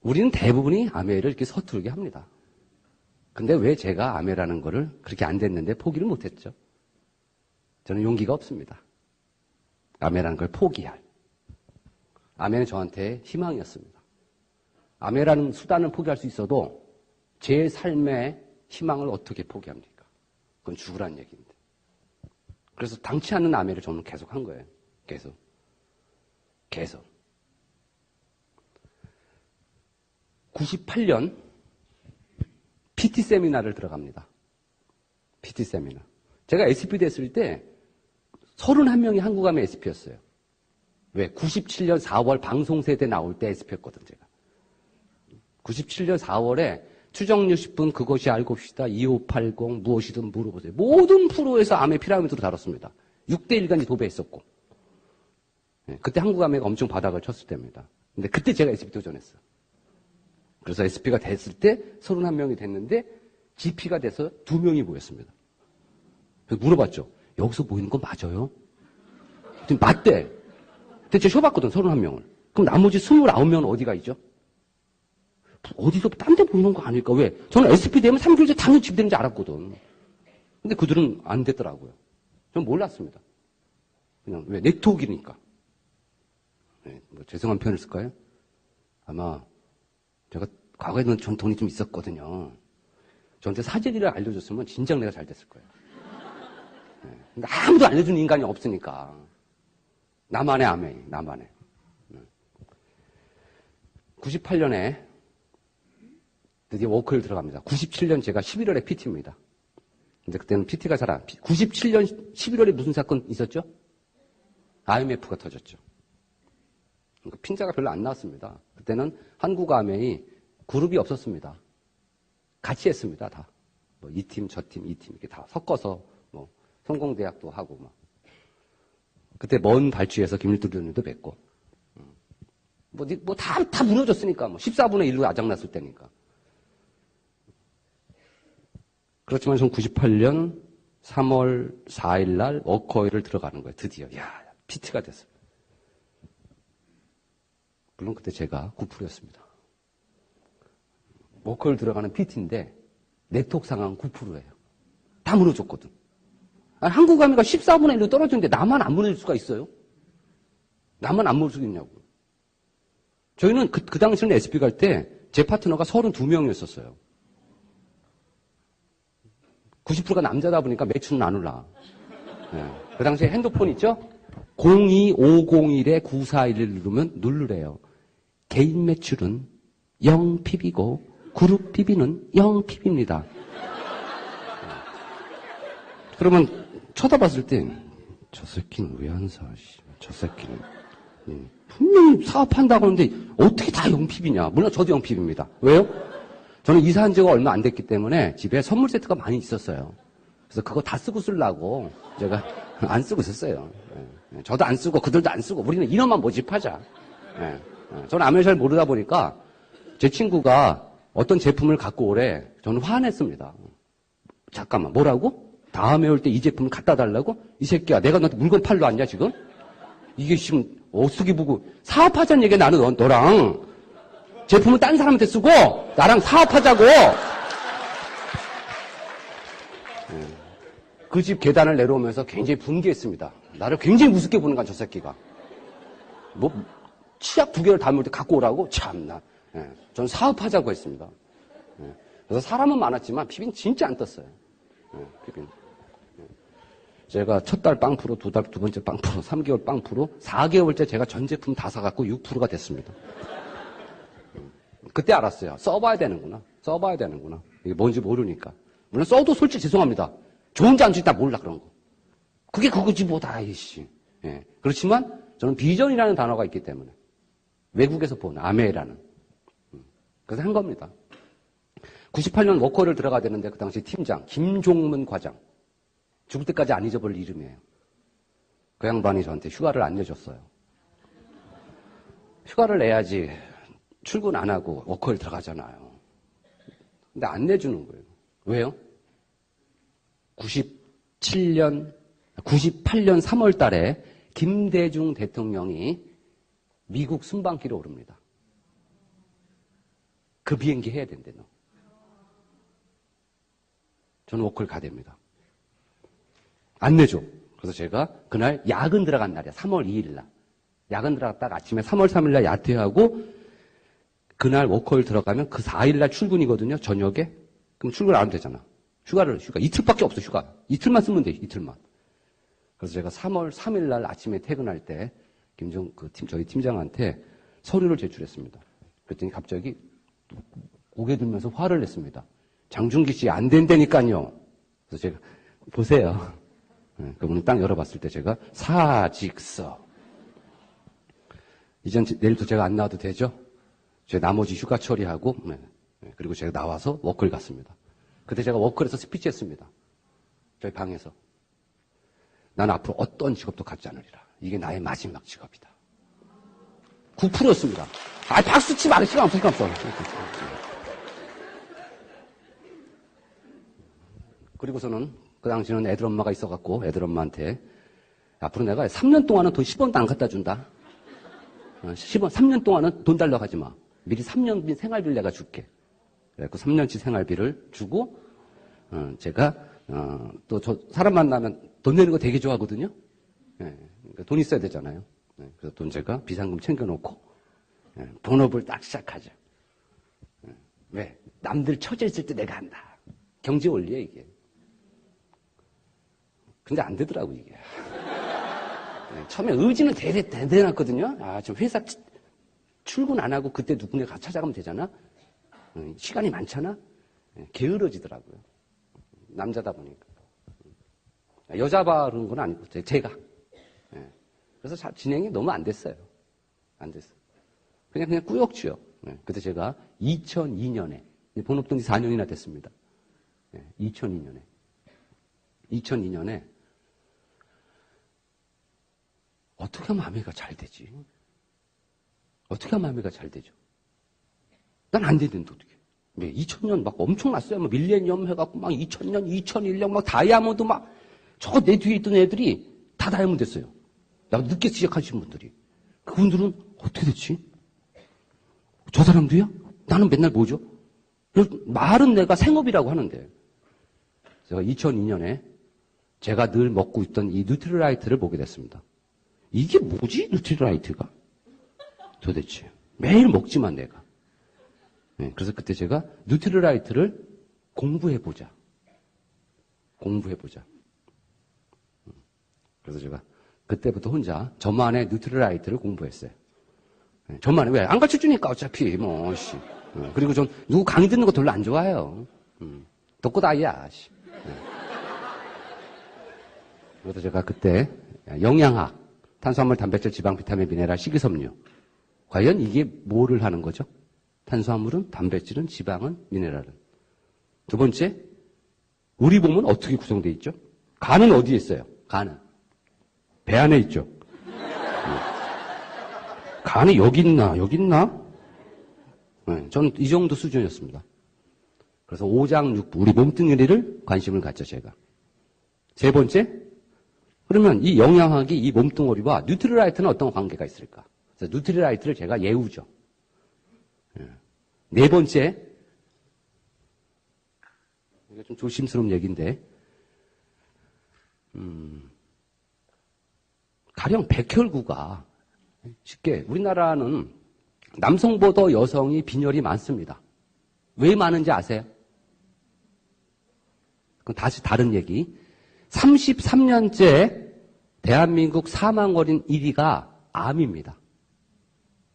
우리는 대부분이 아메를 이렇게 서투르게 합니다. 근데 왜 제가 아메라는 거를 그렇게 안 됐는데 포기를 못했죠? 저는 용기가 없습니다. 아메라는 걸 포기할. 아메는 저한테 희망이었습니다. 아메라는 수단을 포기할 수 있어도 제 삶의 희망을 어떻게 포기합니까? 그건 죽으란 얘기인데. 그래서 당치 않는 아메를 저는 계속 한 거예요. 계속. 98년 PT 세미나를 들어갑니다. PT 세미나. 제가 SP 됐을 때 31명이 한국아메 SP였어요. 왜? 97년 4월 방송세대 나올 때 SP였거든, 제가. 97년 4월에 추정률 10분 그것이 알고 싶다 2580 무엇이든 물어보세요. 모든 프로에서 아메 피라미드로 다뤘습니다. 6대1간지 도배했었고. 그때 한국아메가 엄청 바닥을 쳤을 때입니다. 근데 그때 제가 SP 도전했어. 그래서 SP가 됐을 때 31명이 됐는데 GP가 돼서 2명이 모였습니다. 그래서 물어봤죠. 여기서 모이는 거 맞아요? 그랬더니 맞대. 근데 제가 쉬어봤거든, 31명을. 그럼 나머지 29명은 어디가 있죠? 어디서 딴 데 모이는 거 아닐까? 왜? 저는 SP 되면 3개월째 당연히 집 되는 줄 알았거든. 근데 그들은 안 됐더라고요. 전 몰랐습니다. 그냥, 왜? 네트워크니까. 네, 뭐 죄송한 표현을 쓸까요? 아마, 제가 과거에는 전 돈이 좀 있었거든요. 저한테 사재기를 알려줬으면 진작 내가 잘 됐을 거예요. 네. 근데 아무도 알려주는 인간이 없으니까. 나만의 아메, 나만의. 98년에 드디어 워크를 들어갑니다. 97년 제가 11월에 PT입니다. 근데 그때는 PT가 잘 안, 97년 11월에 무슨 사건 있었죠? IMF가 터졌죠. 핀자가 별로 안 나왔습니다. 그때는 한국 아메이 그룹이 없었습니다. 같이 했습니다, 다. 뭐, 이 팀, 저 팀, 이 팀, 이렇게 다 섞어서, 뭐, 성공대학도 하고, 막. 그때 먼 발주에서 김일두 의원님도 뵙고. 다 무너졌으니까, 뭐, 14분의 1로 아작났을 때니까. 그렇지만 전 98년 3월 4일 날 워커힐을 들어가는 거예요, 드디어. 야, PT가 됐어요. 물론 그때 제가 9%였습니다. 워커힐 들어가는 PT인데 네트워크 상황 9%예요. 다 무너졌거든. 아니, 한국 아메가 14분의 1로 떨어졌는데 나만 안 무너질 수가 있어요? 나만 안 무너질 수 있냐고. 저희는 그 당시에는 SP 갈 때 제 파트너가 32명이었었어요. 90%가 남자다 보니까 매출은 안 올라. 네. 그 당시에 핸드폰 있죠? 02501-9411 누르면 누르래요. 개인 매출은 0pb고 그룹 PB는 0pb입니다. 그러면 쳐다봤을 땐 저 새끼는 왜 안 사? 저 새끼는 분명히 사업한다고 하는데 어떻게 다 0pb냐? 물론 저도 0pb입니다. 왜요? 저는 이사한 지가 얼마 안 됐기 때문에 집에 선물 세트가 많이 있었어요. 그래서 그거 다 쓰고 쓰려고 제가 안 쓰고 있었어요. 저도 안 쓰고 그들도 안 쓰고 우리는 인원만 모집하자. 저는 아메를 잘 모르다 보니까 제 친구가 어떤 제품을 갖고 오래 저는 화냈습니다. 잠깐만 뭐라고? 다음에 올 때 이 제품을 갖다 달라고? 이 새끼야 내가 너한테 물건 팔러 왔냐 지금? 이게 지금 어떻게 보고 사업하자는 얘기야 나는 너랑 제품은 딴 사람한테 쓰고 나랑 사업하자고. 그 집 계단을 내려오면서 굉장히 분개했습니다. 나를 굉장히 우습게 보는 거야 저 새끼가. 뭐 치약 2개를 담을 때 갖고 오라고? 참나. 전 사업하자고 했습니다. 그래서 사람은 많았지만 피비는 진짜 안 떴어요. 피비는. 제가 첫 달 빵 프로, 두 번째 빵 프로, 3개월 빵 프로, 4개월째 제가 전 제품 다 사갖고 6%가 됐습니다. 그때 알았어요. 써봐야 되는구나. 이게 뭔지 모르니까. 물론 써도 솔직히 죄송합니다. 좋은지 안 좋은지 다 몰라, 그런 거. 그게 그거지, 뭐, 다, 이씨. 예. 그렇지만, 저는 비전이라는 단어가 있기 때문에. 외국에서 본 아메라는. 그래서 한 겁니다. 98년 워커를 들어가야 되는데 그 당시 팀장 김종문 과장. 죽을 때까지 안 잊어버릴 이름이에요. 그 양반이 저한테 휴가를 안 내줬어요. 휴가를 내야지 출근 안 하고 워커를 들어가잖아요. 근데 안 내주는 거예요. 왜요? 98년 3월 달에 김대중 대통령이 미국 순방길에 오릅니다. 그 비행기 해야 된대, 너. 저는 워커를 가야 됩니다. 안 내줘. 그래서 제가 그날 야근 들어간 날이야. 3월 2일 날. 야근 들어갔다가 아침에 3월 3일 날 야퇴하고 그날 워커를 들어가면 그 4일 날 출근이거든요. 저녁에. 그럼 출근 안 하면 되잖아. 휴가 이틀밖에 없어, 휴가. 이틀만 쓰면 돼, 이틀만. 그래서 제가 3월 3일 날 아침에 퇴근할 때 저희 팀장한테 서류를 제출했습니다. 그랬더니 갑자기 고개 들면서 화를 냈습니다. 장준기 씨 안 된다니까요. 그래서 제가 보세요. 그분이 딱 열어봤을 때 제가 사직서. 이젠 내일부터 제가 안 나와도 되죠? 제가 나머지 휴가 처리하고 그리고 제가 나와서 워크를 갔습니다. 그때 제가 워크에서 스피치 했습니다. 저희 방에서. 나는 앞으로 어떤 직업도 갖지 않으리라. 이게 나의 마지막 직업이다. 9%였습니다. 박수 치지 마. 시간 없어. 그리고서는 그 당시에는 애들 엄마가 있어갖고 애들 엄마한테 앞으로 내가 3년 동안은 돈 10원도 안 갖다 준다. 3년 동안은 돈 달라고 하지 마. 미리 3년 생활비를 내가 줄게. 그래서 3년치 생활비를 주고 제가 또 저 사람 만나면 돈 내는 거 되게 좋아하거든요. 그러니까 돈 있어야 되잖아요. 그래서 돈 제가 비상금 챙겨놓고 본업을 딱 시작하죠. 왜? 남들 처져 있을 때 내가 한다. 경제 원리야 이게. 근데 안 되더라고 이게. 처음에 의지는 대단했거든요. 지금 회사 출근 안 하고 그때 누구네 가서 찾아가면 되잖아. 시간이 많잖아. 게으러지더라고요. 남자다 보니까. 여자 바르는 건 아니고 제가. 그래서 진행이 너무 안 됐어요. 안 됐어요. 그냥 꾸역지요. 그때 제가 2002년에 본업 등지 4년이나 됐습니다. 2002년에 어떻게 하면 아메가 잘 되지? 어떻게 하면 아메가 잘 되죠? 난 안 되는데 어떻게? 2000년 막 엄청났어요. 밀레니엄 해갖고 막 2000년, 2001년 막 다이아몬드 막 저 내 뒤에 있던 애들이 다 다이아몬드 됐어요. 늦게 시작하신 분들이. 그분들은 어떻게 됐지? 저 사람도요? 나는 맨날 뭐죠? 말은 내가 생업이라고 하는데. 제가 2002년에 제가 늘 먹고 있던 이 뉴트리라이트를 보게 됐습니다. 이게 뭐지? 뉴트리라이트가? 도대체. 매일 먹지만 내가. 그래서 그때 제가 뉴트리라이트를 공부해보자. 그래서 제가 그때부터 혼자 저만의 뉴트리라이트를 공부했어요. 저만의 왜? 안 가르쳐주니까 어차피 그리고 전 누구 강의 듣는 거 별로 안 좋아해요. 독고다이야. 그래서 제가 그때 영양학, 탄수화물, 단백질, 지방, 비타민, 미네랄, 식이섬유. 과연 이게 뭐를 하는 거죠? 탄수화물은, 단백질은, 지방은, 미네랄은. 두 번째, 우리 몸은 어떻게 구성되어 있죠? 간은 어디에 있어요? 간은 배 안에 있죠. 간이 여기 있나? 저는 이 정도 수준이었습니다. 그래서 오장육부, 우리 몸뚱이를 관심을 갖죠, 제가. 세 번째, 그러면 이 영양학이 이 몸뚱어리와 뉴트리라이트는 어떤 관계가 있을까? 그래서 뉴트리라이트를 제가 예우죠. 네 번째, 이거 좀 조심스러운 얘기인데, 가령 백혈구가 쉽게 우리나라는 남성보다 여성이 빈혈이 많습니다. 왜 많은지 아세요? 그럼 다시 다른 얘기. 33년째 대한민국 사망 어린 1위가 암입니다.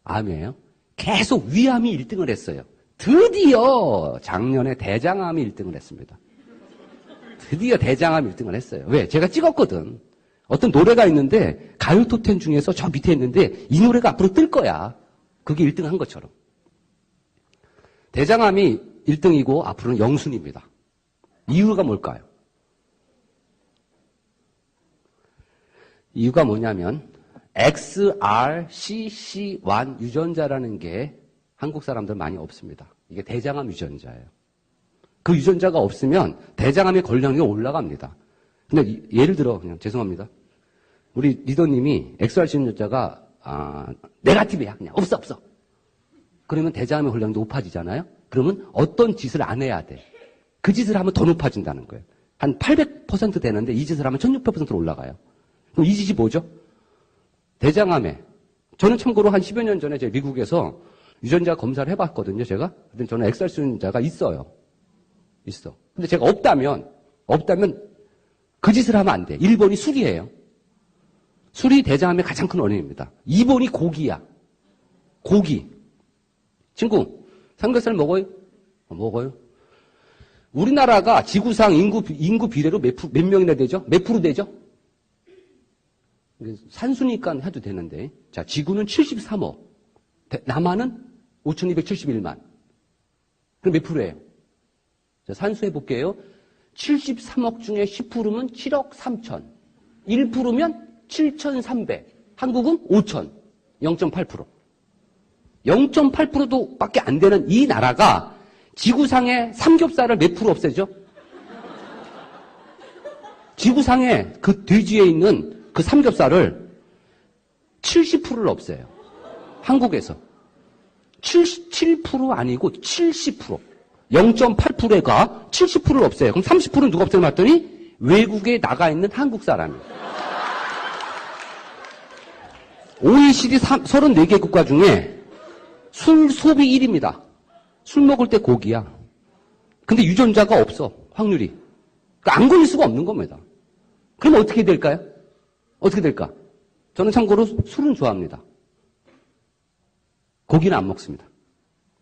암이에요. 계속 위암이 1등을 했어요. 드디어 작년에 대장암이 1등을 했습니다. 드디어 대장암 1등을 했어요. 왜? 제가 찍었거든. 어떤 노래가 있는데 가요 톱10 중에서 저 밑에 있는데 이 노래가 앞으로 뜰 거야. 그게 1등 한 것처럼. 대장암이 1등이고 앞으로는 영순입니다. 이유가 뭘까요? 이유가 뭐냐면 XRCC1 유전자라는 게 한국 사람들 많이 없습니다. 이게 대장암 유전자예요. 그 유전자가 없으면 대장암의 걸려있는 게 올라갑니다. 근데 예를 들어 그냥 죄송합니다. 우리 리더님이 XRCC 유전자가 네거티브야. 그냥 없어. 그러면 대장암의 걸려있는 게 높아지잖아요. 그러면 어떤 짓을 안 해야 돼. 그 짓을 하면 더 높아진다는 거예요. 한 800% 되는데 이 짓을 하면 1600%로 올라가요. 그럼 이 짓이 뭐죠? 대장암에. 저는 참고로 한 10여 년 전에 제가 미국에서 유전자 검사를 해봤거든요, 제가. 근데 저는 XRC 유전자가 있어요. 있어. 근데 제가 없다면 그 짓을 하면 안 돼. 1번이 술이에요. 술이 대장암의 가장 큰 원인입니다. 2번이 고기야. 고기. 친구, 삼겹살 먹어요? 먹어요. 우리나라가 지구상 인구 비례로 몇 명이나 되죠? 몇 프로 되죠? 산수니까 해도 되는데. 자, 지구는 73억. 남한은 5,271만. 그럼 몇 프로예요? 자, 산수해 볼게요. 73억 중에 10%면 7억 3천. 1%면 7,300. 한국은 5천. 0.8%. 0.8%도 밖에 안 되는 이 나라가 지구상의 삼겹살을 몇 프로 없애죠? 지구상에 그 돼지에 있는 그 삼겹살을 70%를 없애요. 한국에서. 7% 아니고 70%. 0.8%가 70%를 없애요. 그럼 30%는 누가 없애요? 봤더니 외국에 나가 있는 한국 사람이에요. OECD 34개 국가 중에 술 소비 1위입니다. 술 먹을 때 고기야. 근데 유전자가 없어. 확률이. 그러니까 안 걸릴 수가 없는 겁니다. 그럼 어떻게 될까요? 어떻게 될까? 저는 참고로 술은 좋아합니다. 고기는 안 먹습니다.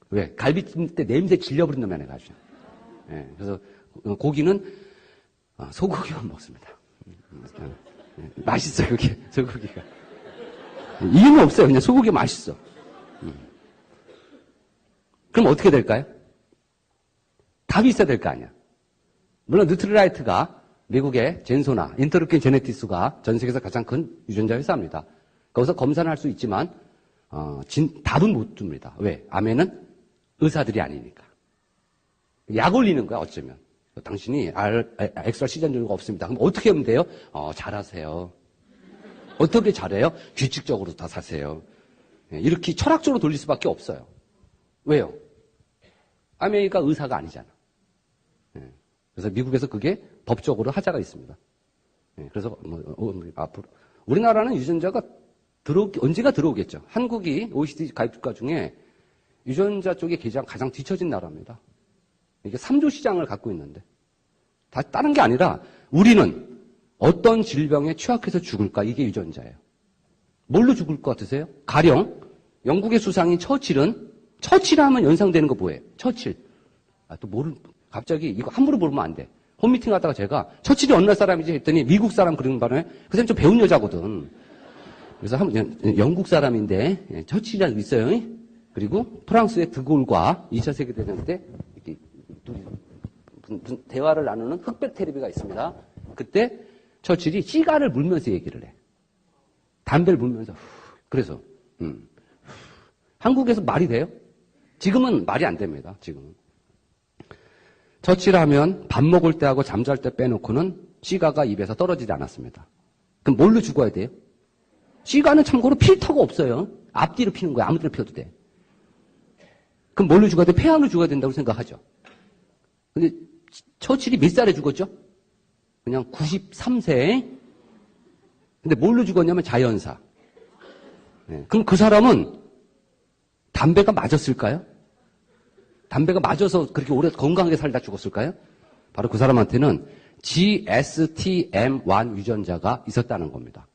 왜? 갈비찜 때 냄새 질려버린 놈이 해가지고. 예, 그래서 고기는 소고기만 먹습니다. 맛있어요, 그게. 소고기가. 이유는 없어요. 그냥 소고기가 맛있어. 그럼 어떻게 될까요? 답이 있어야 될 거 아니야. 물론 뉴트리라이트가 미국의 젠소나 인터루킨 제네티스가 전 세계에서 가장 큰 유전자 회사입니다. 거기서 검사는 할 수 있지만 답은 못 줍니다. 왜? 암에는 의사들이 아니니까. 약 올리는 거야 어쩌면. 당신이 XRCC 유전자가 없습니다. 그럼 어떻게 하면 돼요? 잘하세요. 어떻게 잘해요? 규칙적으로 다 사세요. 이렇게 철학적으로 돌릴 수밖에 없어요. 왜요? 아메리카 의사가 아니잖아. 그래서 미국에서 그게 법적으로 하자가 있습니다. 그래서 앞으로 우리나라는 유전자가 언제가 들어오겠죠. 한국이 OECD 가입 국가 중에 유전자 쪽에 가장 뒤처진 나라입니다. 이게 3조 시장을 갖고 있는데 다른 게 아니라 우리는 어떤 질병에 취약해서 죽을까 이게 유전자예요. 뭘로 죽을 것 같으세요? 가령 영국의 수상인 처칠 하면 연상되는 거 뭐예요? 처칠. 갑자기 이거 함부로 모르면 안 돼. 홈미팅 하다가 제가 처칠이 어느 나라 사람이지 했더니 미국 사람 그러는 바람에 그 사람 좀 배운 여자거든. 그래서 영국 사람인데 처칠이라고 있어요. 그리고 프랑스의 드골과 2차 세계대전 때 이렇게 무슨 대화를 나누는 흑백 테레비가 있습니다. 그때 처칠이 시가를 물면서 얘기를 해. 담배를 물면서. 그래서 한국에서 말이 돼요? 지금은 말이 안 됩니다. 지금은. 처칠하면 밥 먹을 때하고 잠잘 때 빼놓고는 시가가 입에서 떨어지지 않았습니다. 그럼 뭘로 죽어야 돼요? 시가는 참고로 필터가 없어요. 앞뒤로 피는 거야. 아무 데나 피워도 돼. 그럼 뭘로 죽어야 돼? 폐암으로 죽어야 된다고 생각하죠. 근데 처칠이 몇 살에 죽었죠? 그냥 93세. 근데 뭘로 죽었냐면 자연사. 그럼 그 사람은 담배가 맞았을까요? 담배가 맞아서 그렇게 오래 건강하게 살다 죽었을까요? 바로 그 사람한테는 GSTM1 유전자가 있었다는 겁니다.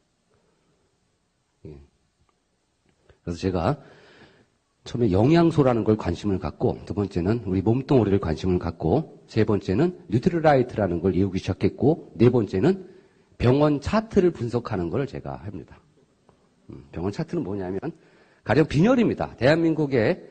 그래서 제가 처음에 영양소라는 걸 관심을 갖고, 두 번째는 우리 몸뚱아리를 관심을 갖고, 세 번째는 뉴트리라이트라는 걸 외우기 시작했고, 네 번째는 병원 차트를 분석하는 걸 제가 합니다. 병원 차트는 뭐냐면 가령 빈혈입니다. 대한민국의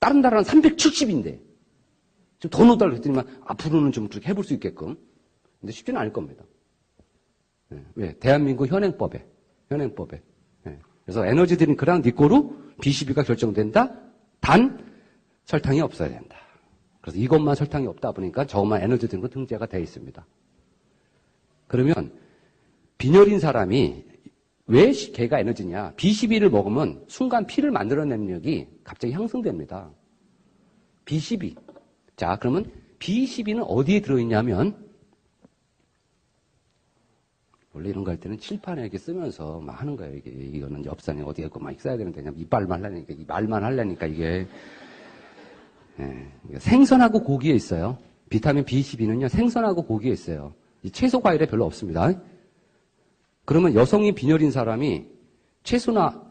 다른 나라는 370인데. 좀 더 넣어달라고 했더니만 앞으로는 좀 그렇게 해볼 수 있게끔. 근데 쉽지는 않을 겁니다. 왜? 대한민국 현행법에. 그래서 에너지 드링크랑 니꼬로 B12가 결정된다? 단, 설탕이 없어야 된다. 그래서 이것만 설탕이 없다 보니까 저것만 에너지 드링크 등재가 되어 있습니다. 그러면 빈혈인 사람이 왜 걔가 에너지냐? B12를 먹으면 순간 피를 만들어내는 능력이 갑자기 향상됩니다. B12. 자, 그러면 B12는 어디에 들어있냐면, 원래 이런 거 할 때는 칠판에 이렇게 쓰면서 막 하는 거예요. 이거는 엽산에 어디에 있고 막 써야 되는데, 그냥 이빨만 하려니까, 이 말만 하려니까 이게. 생선하고 고기에 있어요. 비타민 B12는요, 생선하고 고기에 있어요. 이 채소 과일에 별로 없습니다. 그러면 여성이 빈혈인 사람이 채소나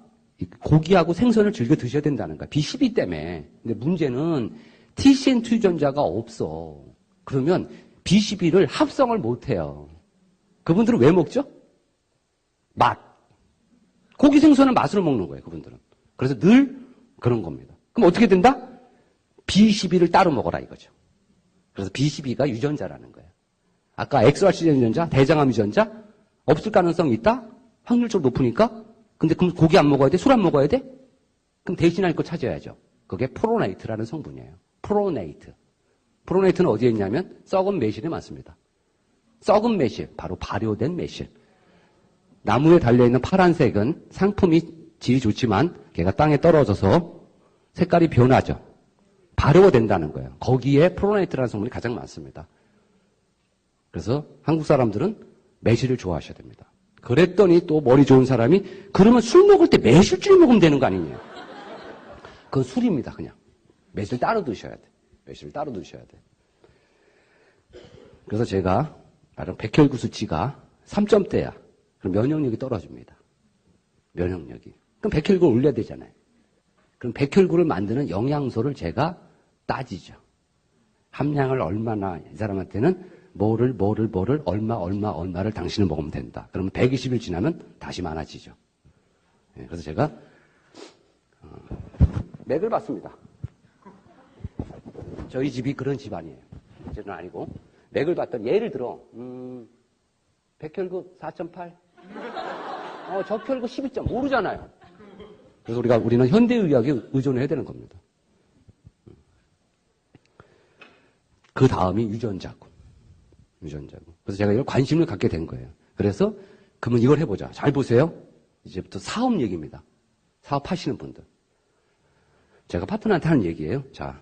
고기하고 생선을 즐겨 드셔야 된다는 거야. B12 때문에. 근데 문제는 TCN2 유전자가 없어. 그러면 B12를 합성을 못 해요. 그분들은 왜 먹죠? 맛. 고기 생선은 맛으로 먹는 거예요, 그분들은. 그래서 늘 그런 겁니다. 그럼 어떻게 된다? B12를 따로 먹어라 이거죠. 그래서 B12가 유전자라는 거예요. 아까 엑소알시젠 유전자, 대장암 유전자 없을 가능성이 있다? 확률적으로 높으니까. 근데 그럼 고기 안 먹어야 돼? 술 안 먹어야 돼? 그럼 대신할 거 찾아야죠. 그게 프로네이트라는 성분이에요. 프로네이트. 프로네이트는 어디에 있냐면 썩은 매실에 많습니다. 썩은 매실, 바로 발효된 매실. 나무에 달려있는 파란색은 상품이 질이 좋지만 걔가 땅에 떨어져서 색깔이 변하죠. 발효가 된다는 거예요. 거기에 프로네이트라는 성분이 가장 많습니다. 그래서 한국 사람들은 매실을 좋아하셔야 됩니다. 그랬더니 또 머리 좋은 사람이 그러면 술 먹을 때 매실주를 먹으면 되는 거 아니냐. 그건 술입니다, 그냥. 매실 따로 드셔야 돼. 매실을 따로 드셔야 돼. 그래서 제가 말한 백혈구 수치가 3점대야. 그럼 면역력이 떨어집니다. 면역력이. 그럼 백혈구를 올려야 되잖아요. 그럼 백혈구를 만드는 영양소를 제가 따지죠. 함량을 얼마나 이 사람한테는 뭐를 얼마를 당신은 먹으면 된다. 그러면 120일 지나면 다시 많아지죠. 그래서 제가 맥을 봤습니다. 저희 집이 그런 집안이에요. 저는 아니고 맥을 봤더니 예를 들어 백혈구 4.8 적혈구 12점 모르잖아요. 그래서 우리는 현대의학에 의존해야 되는 겁니다. 그 다음이 유전자고. 그래서 제가 이걸 관심을 갖게 된 거예요. 그래서 그러면 이걸 해보자. 잘 보세요. 이제부터 사업 얘기입니다. 사업하시는 분들. 제가 파트너한테 하는 얘기예요. 자,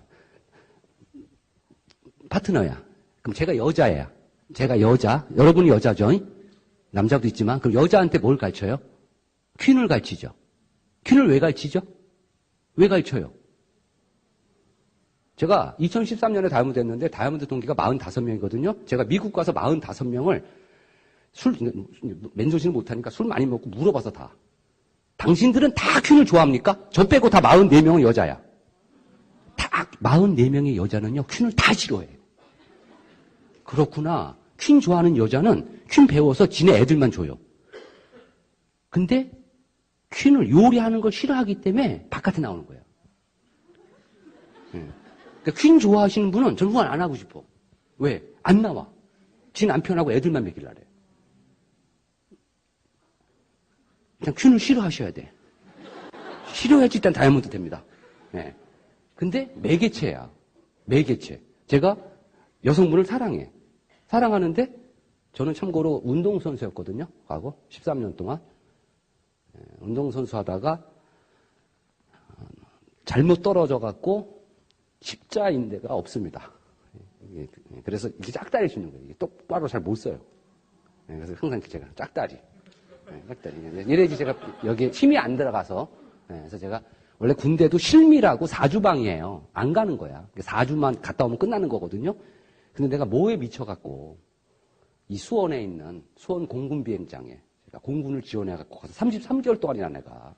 파트너야. 그럼 제가 여자야. 제가 여자. 여러분이 여자죠? 남자도 있지만 그럼 여자한테 뭘 가르쳐요? 퀸을 가르치죠. 퀸을 왜 가르치죠? 왜 가르쳐요? 제가 2013년에 다이아몬드 했는데 다이아몬드 동기가 45명이거든요. 제가 미국 가서 45명을 맨조시는 못하니까 술 많이 먹고 물어봐서 다. 당신들은 다 퀸을 좋아합니까? 저 빼고 다 44명은 여자야. 다 44명의 여자는요. 퀸을 다 싫어해. 그렇구나. 퀸 좋아하는 여자는 퀸 배워서 지네 애들만 줘요. 근데 퀸을 요리하는 걸 싫어하기 때문에 바깥에 나오는 거예요. 그러니까 퀸 좋아하시는 분은 전 후원 안 하고 싶어. 왜? 안 나와. 지 남편하고 애들만 먹이려래. 그냥 퀸을 싫어하셔야 돼. 싫어야지 일단 다이아몬드 됩니다. 네. 근데 매개체야. 매개체. 제가 여성분을 사랑해. 사랑하는데 저는 참고로 운동선수였거든요. 과거 13년 동안. 운동선수 하다가 잘못 떨어져갖고 십자인 데가 없습니다. 그래서 이게 짝다리 주는 거예요. 이게 똑바로 잘 못 써요. 그래서 항상 제가 짝다리. 이래지 제가 여기에 힘이 안 들어가서. 그래서 제가 원래 군대도 실미라고 4주방이에요. 안 가는 거야. 4주만 갔다 오면 끝나는 거거든요. 근데 내가 뭐에 미쳐갖고 이 수원에 있는 수원 공군 비행장에 제가 공군을 지원해갖고 가서 33개월 동안이나 내가.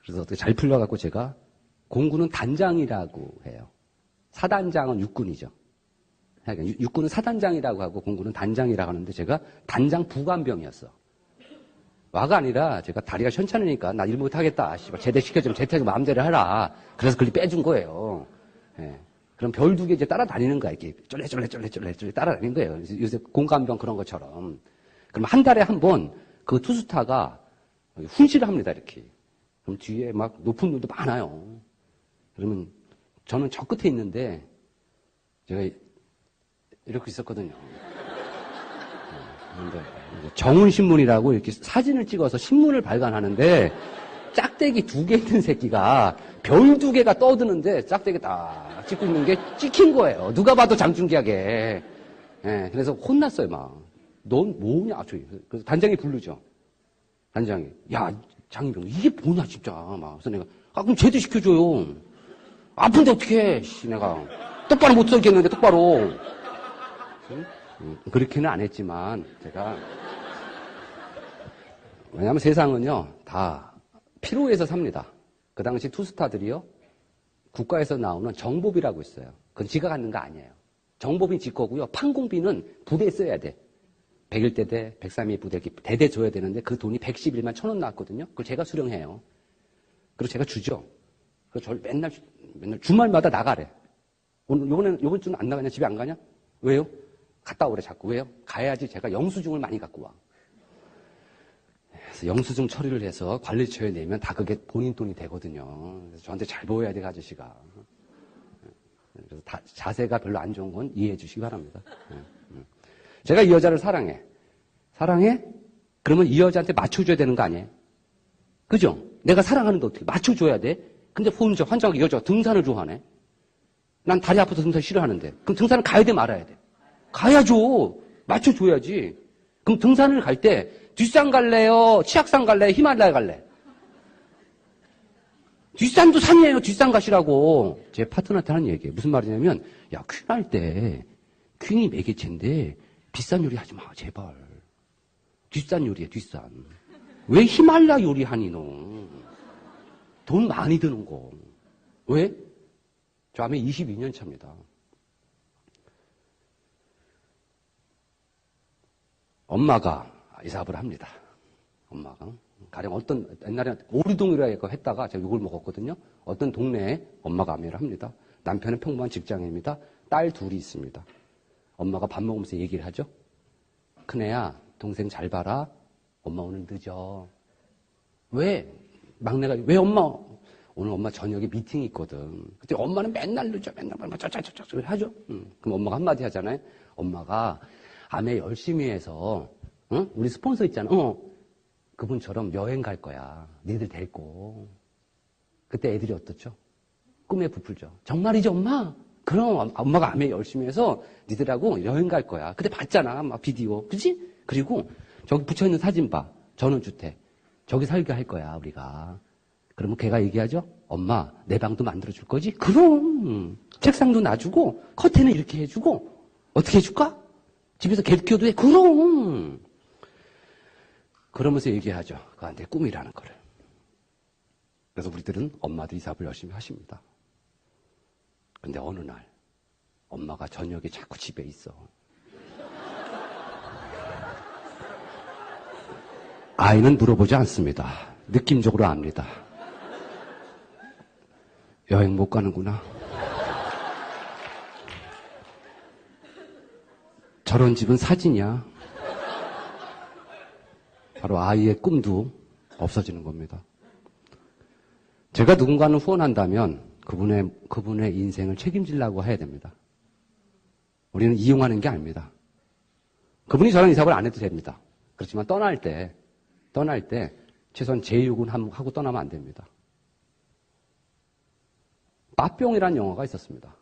그래서 어떻게 잘 풀려갖고 제가 공군은 단장이라고 해요. 사단장은 육군이죠. 그러니까 육군은 사단장이라고 하고 공군은 단장이라고 하는데 제가 단장 부관병이었어. 와가 아니라 제가 다리가 현찮으니까 나 일 못하겠다. 씨발, 제대시켜주면 제대로 마음대로 해라. 그래서 그걸 빼준 거예요. 예. 그럼 별 두 개 이제 따라다니는 거야. 이렇게 쫄래 따라다니는 거예요. 요새 공감병 그런 것처럼. 그럼 한 달에 한 번 그 투스타가 훈시를 합니다. 이렇게. 그럼 뒤에 막 높은 눈도 많아요. 그러면 저는 저 끝에 있는데 제가 이렇게 있었거든요. 그런데 정운신문이라고 이렇게 사진을 찍어서 신문을 발간하는데 짝대기 2개 있는 새끼가 별 2개가 떠드는데 짝대기 딱 찍고 있는 게 찍힌 거예요. 누가 봐도 장충기하게. 예, 그래서 혼났어요, 막. 넌 뭐냐? 그래서 단장이 부르죠. 단장이. 야, 장인병, 이게 뭐냐, 진짜. 막. 그래서 내가, 그럼 제대 시켜줘요. 아픈데 어떡해, 씨, 내가. 똑바로 못 서겠는데, 똑바로. 그렇게는 안 했지만, 제가. 왜냐면 세상은요, 다 피로에서 삽니다. 그 당시 투스타들이요, 국가에서 나오는 정보비라고 있어요. 그건 지가 갖는 거 아니에요. 정보비 지 거고요, 판공비는 부대에 써야 돼. 101대대, 103위 부대 이렇게 대대 줘야 되는데 그 돈이 111만 1,000원 나왔거든요. 그걸 제가 수령해요. 그리고 제가 주죠. 그래서 저를 맨날 주말마다 나가래. 오늘 요번 주는 안 나가냐? 집에 안 가냐? 왜요? 갔다 오래 자꾸. 왜요? 가야지 제가 영수증을 많이 갖고 와. 그래서 영수증 처리를 해서 관리처에 내면 다 그게 본인 돈이 되거든요. 그래서 저한테 잘 보여야 돼, 아저씨가. 그래서 자세가 별로 안 좋은 건 이해해 주시기 바랍니다. 제가 이 여자를 사랑해. 사랑해? 그러면 이 여자한테 맞춰줘야 되는 거 아니에요? 그죠? 내가 사랑하는데 어떻게 맞춰줘야 돼? 근데 혼자 환장하게 여자가 등산을 좋아하네. 난 다리 아파서 등산 싫어하는데. 그럼 등산을 가야 돼, 말아야 돼? 가야죠. 맞춰줘야지. 그럼 등산을 갈 때 뒷산 갈래요? 치악산 갈래요? 히말라야 갈래? 뒷산도 산이에요. 뒷산 가시라고. 제 파트너한테 하는 얘기예요. 무슨 말이냐면, 야, 퀸 할 때 퀸이 매개체인데 비싼 요리 하지 마, 제발. 뒷산 요리해, 뒷산. 왜 히말라야 요리하니, 너? 돈 많이 드는 거. 왜? 저 아마 22년 차입니다. 엄마가 이사업을 합니다. 엄마가. 가령 어떤, 옛날에 오리동이라고 했다가 제가 욕을 먹었거든요. 어떤 동네에 엄마가 아메를 합니다. 남편은 평범한 직장인입니다. 딸 둘이 있습니다. 엄마가 밥 먹으면서 얘기를 하죠. 큰애야, 동생 잘 봐라. 엄마 오늘 늦어. 왜? 막내가, 왜 엄마? 오늘 엄마 저녁에 미팅이 있거든. 그때 엄마는 맨날 늦어. 맨날 짜짜짜짜 하죠. 그럼 엄마가 한마디 하잖아요. 엄마가 아메 열심히 해서, 응? 우리 스폰서 있잖아. 그분처럼 여행 갈 거야. 니들 데리고. 그때 애들이 어떻죠? 꿈에 부풀죠. 정말이죠, 엄마? 그럼 엄마가 아메 열심히 해서 니들하고 여행 갈 거야. 그때 봤잖아, 막 비디오. 그치? 그리고 저기 붙여있는 사진 봐. 전원주택. 저기 살게 할 거야, 우리가. 그러면 걔가 얘기하죠? 엄마, 내 방도 만들어줄 거지? 그럼. 책상도 놔주고, 커튼은 이렇게 해주고, 어떻게 해줄까? 집에서 개 키워도 해? 그럼. 그러면서 얘기하죠. 그한테 꿈이라는 거를. 그래서 우리들은 엄마들이 사업을 열심히 하십니다. 근데 어느 날 엄마가 저녁에 자꾸 집에 있어. 아이는 물어보지 않습니다. 느낌적으로 압니다. 여행 못 가는구나. 저런 집은 사진이야. 바로 아이의 꿈도 없어지는 겁니다. 제가 누군가를 후원한다면 그분의 인생을 책임지려고 해야 됩니다. 우리는 이용하는 게 아닙니다. 그분이 저랑 이 사업을 안 해도 됩니다. 그렇지만 떠날 때 최소한 제육은 하고 떠나면 안 됩니다. 빠뿅이라는 영화가 있었습니다.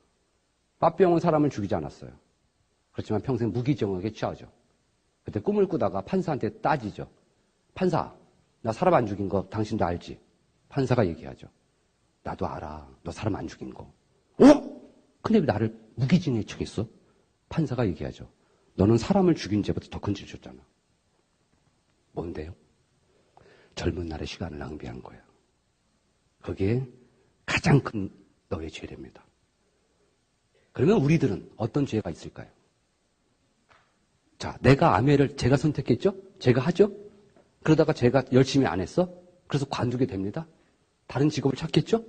빠뿅은 사람을 죽이지 않았어요. 그렇지만 평생 무기징역에 취하죠. 그때 꿈을 꾸다가 판사한테 따지죠. 판사, 나 사람 안 죽인 거 당신도 알지? 판사가 얘기하죠. 나도 알아. 너 사람 안 죽인 거. 근데 왜 나를 무기징역에 처했어? 판사가 얘기하죠. 너는 사람을 죽인 죄보다 더 큰 죄를 줬잖아. 뭔데요? 젊은 날의 시간을 낭비한 거야. 그게 가장 큰 너의 죄랍니다. 그러면 우리들은 어떤 죄가 있을까요? 자, 내가 아메를 제가 선택했죠? 제가 하죠? 그러다가 제가 열심히 안 했어? 그래서 관두게 됩니다. 다른 직업을 찾겠죠?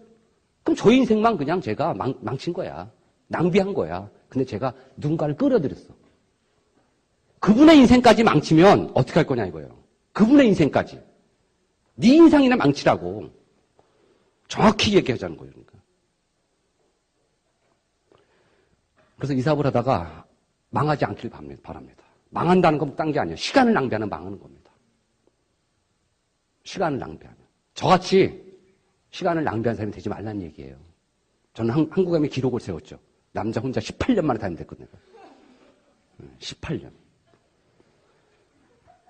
그럼 저 인생만 그냥 제가 망친 거야. 낭비한 거야. 근데 제가 누군가를 끌어들였어. 그분의 인생까지 망치면 어떻게 할 거냐 이거예요. 그분의 인생까지. 네 인생이나 망치라고. 정확히 얘기하자는 거예요. 그러니까. 그래서 이 사업을 하다가 망하지 않길 바랍니다. 망한다는 건 딴 게 아니에요. 시간을 낭비하는 망하는 겁니다. 시간을 낭비하는. 저같이 시간을 낭비한 사람이 되지 말라는 얘기예요. 저는 한국암의 기록을 세웠죠. 남자 혼자 18년 만에 다니는데 18년.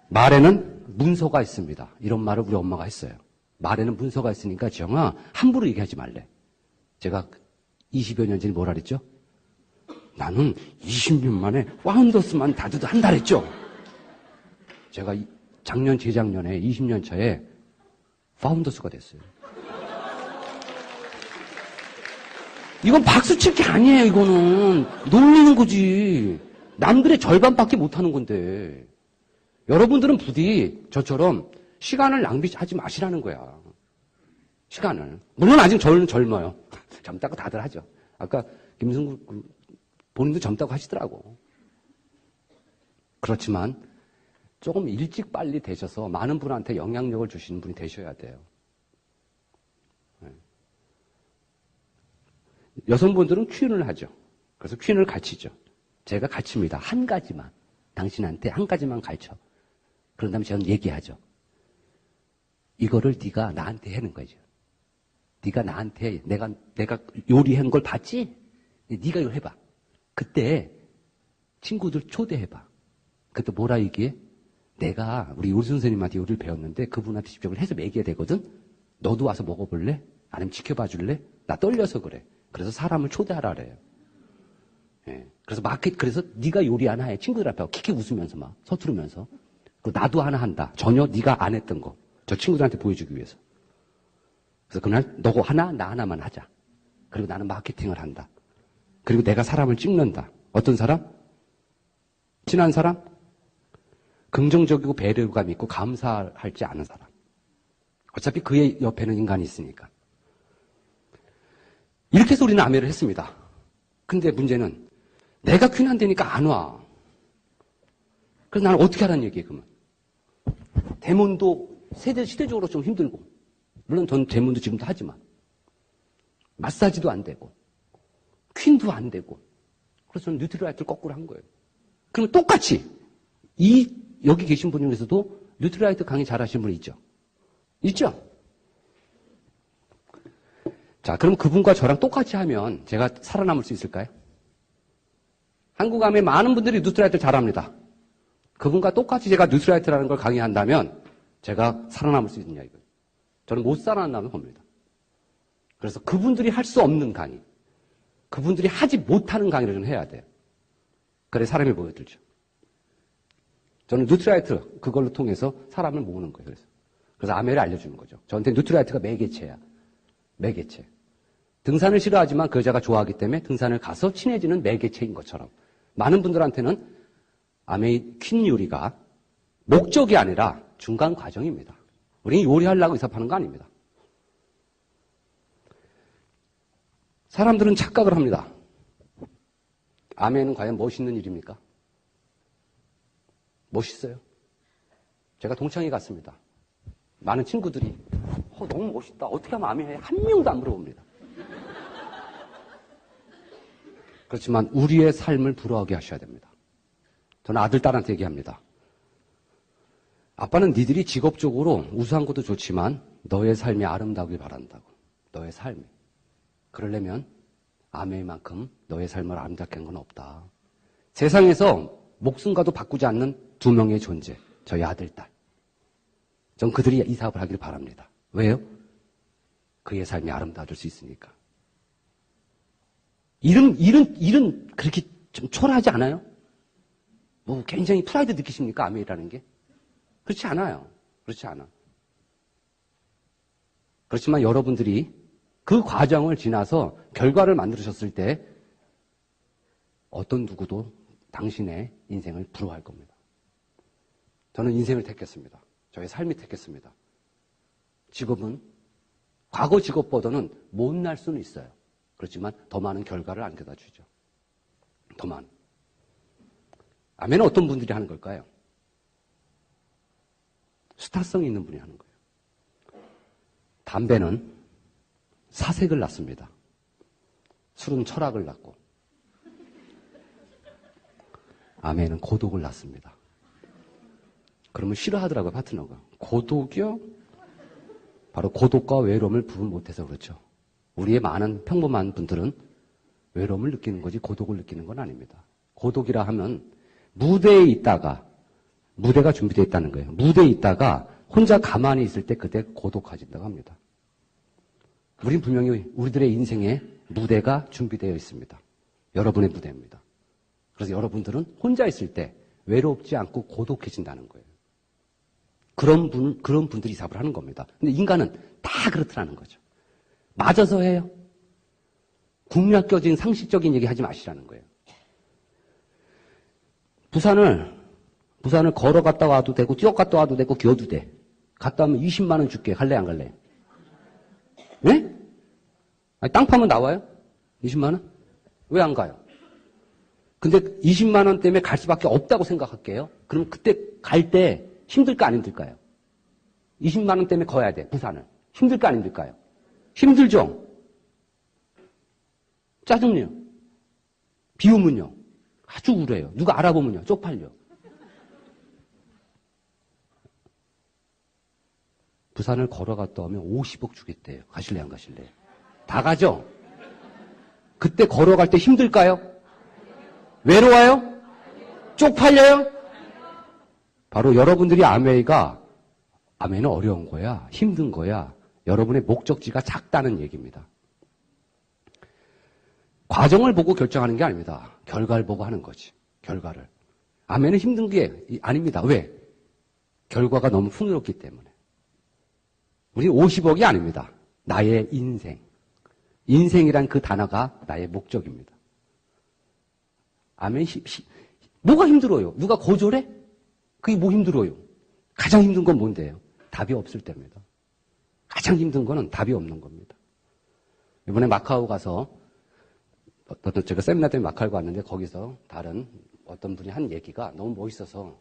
말에는 문서가 있습니다. 이런 말을 우리 엄마가 했어요. 말에는 문서가 있으니까 지영아 함부로 얘기하지 말래. 제가 20여 년 전에 뭐라 그랬죠? 나는 20년 만에 파운더스만 다져도 한다 그랬죠? 제가 작년 재작년에 20년 차에 파운더스가 됐어요. 이건 박수 칠 게 아니에요. 이거는 놀리는 거지. 남들의 절반밖에 못하는 건데 여러분들은 부디 저처럼 시간을 낭비하지 마시라는 거야. 시간을. 물론 아직 저는 젊어요. 젊다고 다들 하죠. 아까 김승국 본인도 젊다고 하시더라고. 그렇지만 조금 일찍 빨리 되셔서 많은 분한테 영향력을 주시는 분이 되셔야 돼요. 여성분들은 퀸을 하죠. 그래서 퀸을 가르치죠. 제가 가르칩니다. 한 가지만. 당신한테 한 가지만 가르쳐. 그런 다음에 저는 얘기하죠. 이거를 네가 나한테 하는 거죠. 네가 나한테 내가 요리한 걸 봤지? 네가 이걸 해봐. 그때 친구들 초대해봐. 그때 뭐라 얘기해? 내가 우리 요리 선생님한테 요리를 배웠는데 그분한테 직접 해서 먹여야 되거든? 너도 와서 먹어볼래? 아니면 지켜봐 줄래? 나 떨려서 그래. 그래서 사람을 초대하라 그래요. 예. 그래서 네가 요리 하나 해. 친구들 앞에 킥킥 웃으면서 막 서투르면서. 그리고 나도 하나 한다. 전혀 네가 안 했던 거. 저 친구들한테 보여주기 위해서. 그래서 그날 너 하나, 나 하나만 하자. 그리고 나는 마케팅을 한다. 그리고 내가 사람을 찍는다. 어떤 사람? 친한 사람? 긍정적이고 배려감 있고 감사할지 않은 사람. 어차피 그의 옆에는 인간이 있으니까. 이렇게 해서 우리는 아메를 했습니다. 근데 문제는 내가 퀸 안 되니까 안 와. 그래서 나는 어떻게 하라는 얘기예요, 그러면. 대문도 시대적으로 좀 힘들고. 물론 전 대문도 지금도 하지만. 마사지도 안 되고. 퀸도 안 되고. 그래서 저는 뉴트리라이트를 거꾸로 한 거예요. 그러면 똑같이 여기 계신 분 중에서도 뉴트리라이트 강의 잘하시는 분 있죠? 있죠? 자, 그럼 그분과 저랑 똑같이 하면 제가 살아남을 수 있을까요? 한국암의 많은 분들이 뉴트리라이트를 잘합니다. 그분과 똑같이 제가 뉴트리라이트라는 걸 강의한다면 제가 살아남을 수 있느냐 이거예요. 저는 못 살아남는 겁니다. 그래서 그분들이 할 수 없는 강의, 그분들이 하지 못하는 강의를 좀 해야 돼요. 그래 사람이 보여들죠. 저는 뉴트리라이트 그걸로 통해서 사람을 모으는 거예요. 그래서 아메를 알려주는 거죠. 저한테 뉴트리라이트가 매개체야. 매개체. 등산을 싫어하지만 그 여자가 좋아하기 때문에 등산을 가서 친해지는 매개체인 것처럼 많은 분들한테는 아메의 퀸 요리가 목적이 아니라 중간 과정입니다. 우리는 요리하려고 이사하는 거 아닙니다. 사람들은 착각을 합니다. 아메는 과연 멋있는 일입니까? 멋있어요. 제가 동창회 갔습니다. 많은 친구들이 너무 멋있다. 어떻게 하면 아메해? 한 명도 안 물어봅니다. 그렇지만 우리의 삶을 부러워하게 하셔야 됩니다. 저는 아들, 딸한테 얘기합니다. 아빠는 니들이 직업적으로 우수한 것도 좋지만 너의 삶이 아름다우길 바란다고. 너의 삶이. 그러려면 아메만큼 너의 삶을 아름답게 한 건 없다. 세상에서 목숨과도 바꾸지 않는 두 명의 존재. 저희 아들, 딸. 전 그들이 이 사업을 하길 바랍니다. 왜요? 그의 삶이 아름다워질 수 있으니까. 일은 그렇게 좀 초라하지 않아요? 뭐 굉장히 프라이드 느끼십니까? 아메이라는 게? 그렇지 않아요. 그렇지 않아. 그렇지만 여러분들이 그 과정을 지나서 결과를 만들으셨을 때 어떤 누구도 당신의 인생을 부러워할 겁니다. 저는 인생을 택했습니다. 저의 삶이 택했습니다. 직업은 과거 직업보다는 못날 수는 있어요. 그렇지만 더 많은 결과를 안겨다 주죠. 더 많은. 아멘은 어떤 분들이 하는 걸까요? 스타성 있는 분이 하는 거예요. 담배는 사색을 낳습니다. 술은 철학을 낳고, 아멘은 고독을 낳습니다. 그러면 싫어하더라고요, 파트너가. 고독이요? 바로 고독과 외로움을 구분 못해서 그렇죠. 우리의 많은 평범한 분들은 외로움을 느끼는 거지 고독을 느끼는 건 아닙니다. 고독이라 하면 무대에 있다가, 무대가 준비되어 있다는 거예요. 무대에 있다가 혼자 가만히 있을 때 그때 고독해진다고 합니다. 우린 분명히 우리들의 인생에 무대가 준비되어 있습니다. 여러분의 무대입니다. 그래서 여러분들은 혼자 있을 때 외롭지 않고 고독해진다는 거예요. 그런 분들이 답을 하는 겁니다. 근데 인간은 다 그렇더라는 거죠. 맞아서 해요. 국력적인 상식적인 얘기 하지 마시라는 거예요. 부산을 걸어갔다 와도 되고 뛰어갔다 와도 되고 기어도 돼. 갔다 오면 20만 원 줄게. 갈래 안 갈래? 네? 아니, 땅 파면 나와요? 20만 원? 왜 안 가요? 근데 20만 원 때문에 갈 수밖에 없다고 생각할게요. 그럼 그때 갈 때 힘들까 안 힘들까요? 20만 원 때문에 거야 돼. 부산을. 힘들까 안 힘들까요? 힘들죠? 짜증내요. 비우면요. 아주 우울해요. 누가 알아보면요. 쪽팔려. 부산을 걸어갔다 오면 50억 주겠대요. 가실래 안 가실래요? 다 가죠? 그때 걸어갈 때 힘들까요? 외로워요? 쪽팔려요? 바로 여러분들이 아메이는 어려운 거야. 힘든 거야. 여러분의 목적지가 작다는 얘기입니다. 과정을 보고 결정하는 게 아닙니다. 결과를 보고 하는 거지. 결과를. 아멘은 힘든 게 아닙니다. 왜? 결과가 너무 풍요롭기 때문에. 우리는 50억이 아닙니다. 나의 인생. 인생이란 그 단어가 나의 목적입니다. 아멘. 뭐가 힘들어요? 누가 거절해? 그게 뭐 힘들어요? 가장 힘든 건 뭔데요? 답이 없을 때입니다. 가장 힘든 거는 답이 없는 겁니다. 이번에 마카오 가서 제가 세미나 때문에 마카오 갔는데 거기서 다른 어떤 분이 한 얘기가 너무 멋있어서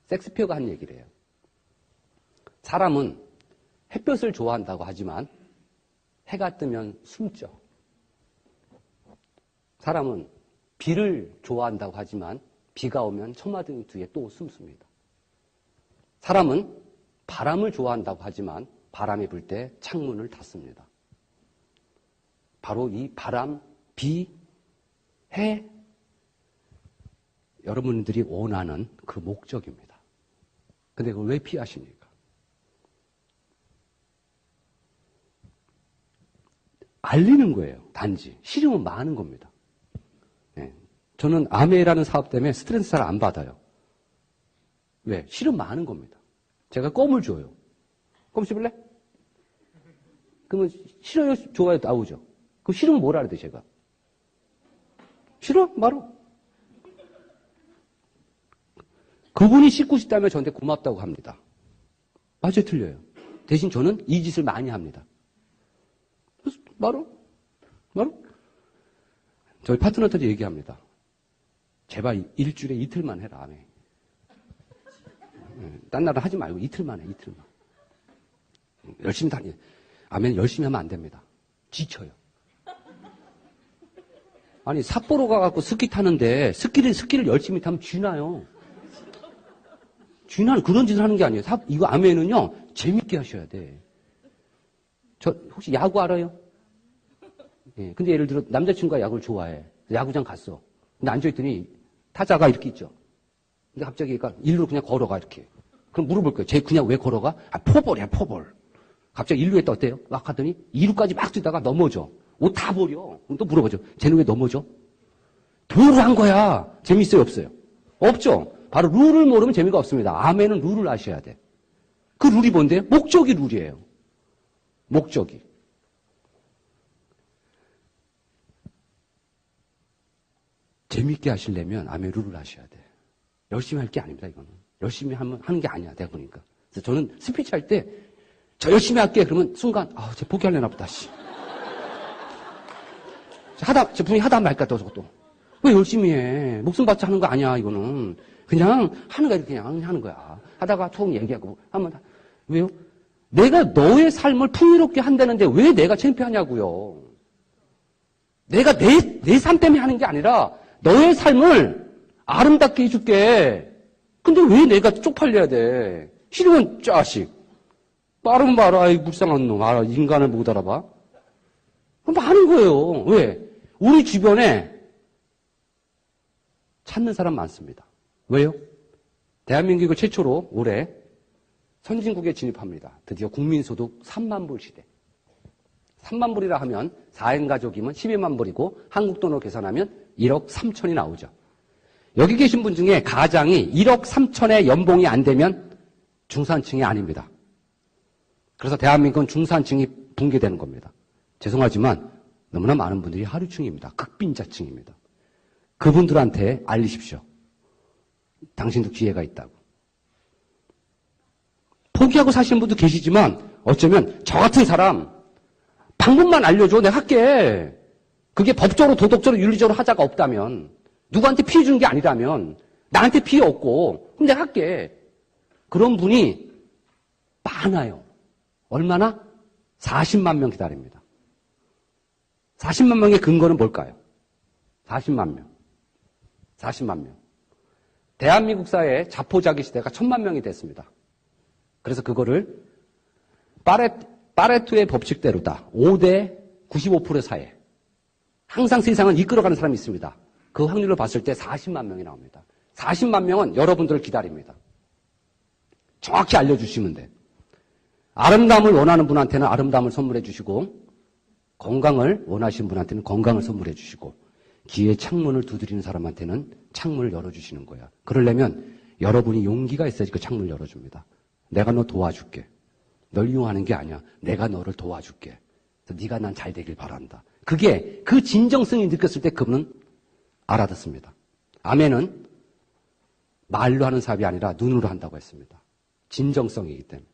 섹스피어가 한 얘기래요. 사람은 햇볕을 좋아한다고 하지만 해가 뜨면 숨죠. 사람은 비를 좋아한다고 하지만 비가 오면 처마등 뒤에 또 숨습니다. 사람은 바람을 좋아한다고 하지만 바람이 불 때 창문을 닫습니다. 바로 이 바람, 비, 해, 여러분들이 원하는 그 목적입니다. 근데 그걸 왜 피하십니까? 알리는 거예요. 단지. 싫으면 많은 겁니다. 네. 저는 아메라는 사업 때문에 스트레스 잘 안 받아요. 왜? 싫으면 많은 겁니다. 제가 껌을 줘요. 껌 씹을래? 그러면 싫어요? 좋아요? 나오죠. 그럼 싫으면 뭐라 그래야 돼, 제가? 싫어? 말어. 그분이 씻고 싶다면 저한테 고맙다고 합니다. 맞아요, 틀려요. 대신 저는 이 짓을 많이 합니다. 그래서 말어. 저희 파트너들이 얘기합니다. 제발 일주일에 이틀만 해라, 아멘. 딴 날은 하지 말고 이틀만 해, 이틀만. 열심히 다니. 아멘, 열심히 하면 안 됩니다. 지쳐요. 아니, 삿포로 가갖고 스키 타는데, 스키를 열심히 타면 쥐나요. 쥐나는 그런 짓을 하는 게 아니에요. 이거 아멘은요, 재밌게 하셔야 돼. 저, 혹시 야구 알아요? 예. 근데 예를 들어, 남자친구가 야구를 좋아해. 야구장 갔어. 근데 앉아있더니, 타자가 이렇게 있죠. 근데 갑자기 일루로 그냥 걸어가, 이렇게. 그럼 물어볼 거예요. 쟤 그냥 왜 걸어가? 아, 포볼이야, 포볼. 갑자기 1루에 떴대요. 막 하더니 2루까지 막 뛰다가 넘어져. 옷 다 버려. 그럼 또 물어보죠. 쟤는 왜 넘어져? 도를 한 거야. 재밌어요, 없어요? 없죠. 바로 룰을 모르면 재미가 없습니다. 아멘은 룰을 아셔야 돼. 그 룰이 뭔데요? 목적이 룰이에요. 목적이. 재밌게 하시려면 아멘 룰을 아셔야 돼. 열심히 할 게 아닙니다, 이거는. 열심히 하는 게 아니야, 내가 보니까. 그래서 저는 스피치 할 때, 저 열심히 할게. 그러면 순간, 쟤 포기하려나 보다, 씨. 저 분이 하다 말까, 또 저것도. 왜 열심히 해? 목숨 바쳐 하는 거 아니야, 이거는. 그냥 하는 거야, 그냥 하는 거야. 하다가 총 얘기하고, 왜요? 내가 너의 삶을 풍요롭게 한다는데 왜 내가 창피하냐고요. 내가 내 삶 때문에 하는 게 아니라 너의 삶을 아름답게 해줄게. 근데 왜 내가 쪽팔려야 돼? 싫으면 자식. 빠르면 봐라, 이 불쌍한 놈. 인간을 못 알아봐. 많은 거예요. 왜? 우리 주변에 찾는 사람 많습니다. 왜요? 대한민국이 최초로 올해 선진국에 진입합니다. 드디어 국민소득 3만 불 시대. 3만 불이라 하면 4인 가족이면 12만 불이고 한국 돈으로 계산하면 1억 3천이 나오죠. 여기 계신 분 중에 가장이 1억 3천의 연봉이 안 되면 중산층이 아닙니다. 그래서 대한민국은 중산층이 붕괴되는 겁니다. 죄송하지만 너무나 많은 분들이 하류층입니다. 극빈자층입니다. 그분들한테 알리십시오. 당신도 기회가 있다고. 포기하고 사시는 분도 계시지만 어쩌면 저 같은 사람 방법만 알려줘. 내가 할게. 그게 법적으로 도덕적으로 윤리적으로 하자가 없다면 누구한테 피해 주는 게 아니라면 나한테 피해 없고 그럼 내가 할게. 그런 분이 많아요. 얼마나? 40만 명 기다립니다. 40만 명의 근거는 뭘까요? 40만 명. 40만 명. 대한민국 사회의 자포자기 시대가 1000만 명이 됐습니다. 그래서 그거를 파레토의 법칙대로다. 5대 95% 사회. 항상 세상은 이끌어가는 사람이 있습니다. 그 확률로 봤을 때 40만 명이 나옵니다. 40만 명은 여러분들을 기다립니다. 정확히 알려주시면 돼. 아름다움을 원하는 분한테는 아름다움을 선물해 주시고 건강을 원하시는 분한테는 건강을 선물해 주시고 기회의 창문을 두드리는 사람한테는 창문을 열어주시는 거야. 그러려면 여러분이 용기가 있어야지 그 창문을 열어줍니다. 내가 너 도와줄게. 널 이용하는 게 아니야. 내가 너를 도와줄게. 그래서 네가 난 잘 되길 바란다. 그게 그 진정성이 느꼈을 때 그분은 알아듣습니다. 아멘은 말로 하는 사업이 아니라 눈으로 한다고 했습니다. 진정성이기 때문에.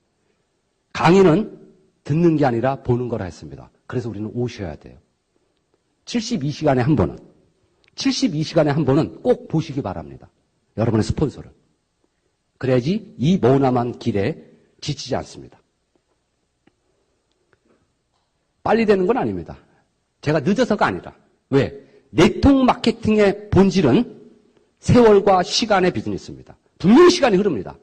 강의는 듣는 게 아니라 보는 거라 했습니다. 그래서 우리는 오셔야 돼요. 72시간에 한 번은 72시간에 한 번은 꼭 보시기 바랍니다. 여러분의 스폰서를. 그래야지 이 머나먼 길에 지치지 않습니다. 빨리 되는 건 아닙니다. 제가 늦어서가 아니라. 왜? 네트워크 마케팅의 본질은 세월과 시간의 비즈니스입니다. 분명히 시간이 흐릅니다.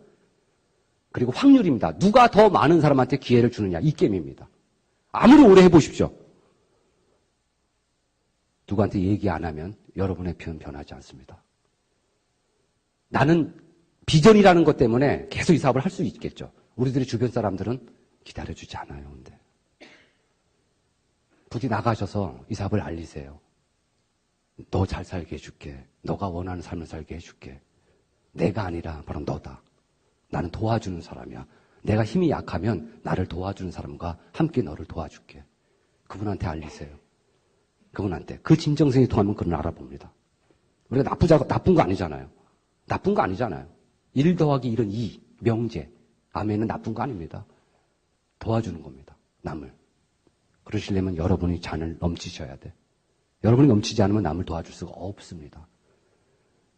그리고 확률입니다. 누가 더 많은 사람한테 기회를 주느냐 이 게임입니다. 아무리 오래 해보십시오. 누구한테 얘기 안 하면 여러분의 표현 변하지 않습니다. 나는 비전이라는 것 때문에 계속 이 사업을 할 수 있겠죠. 우리들의 주변 사람들은 기다려주지 않아요. 근데 부디 나가셔서 이 사업을 알리세요. 너 잘 살게 해줄게. 너가 원하는 삶을 살게 해줄게. 내가 아니라 바로 너다. 나는 도와주는 사람이야. 내가 힘이 약하면 나를 도와주는 사람과 함께 너를 도와줄게. 그분한테 알리세요. 그분한테. 그 진정성이 통하면 그는 알아봅니다. 우리가 나쁜 거 아니잖아요. 나쁜 거 아니잖아요. 1 더하기 1은 2. 명제. 아멘은 나쁜 거 아닙니다. 도와주는 겁니다. 남을. 그러시려면 여러분이 잔을 넘치셔야 돼. 여러분이 넘치지 않으면 남을 도와줄 수가 없습니다.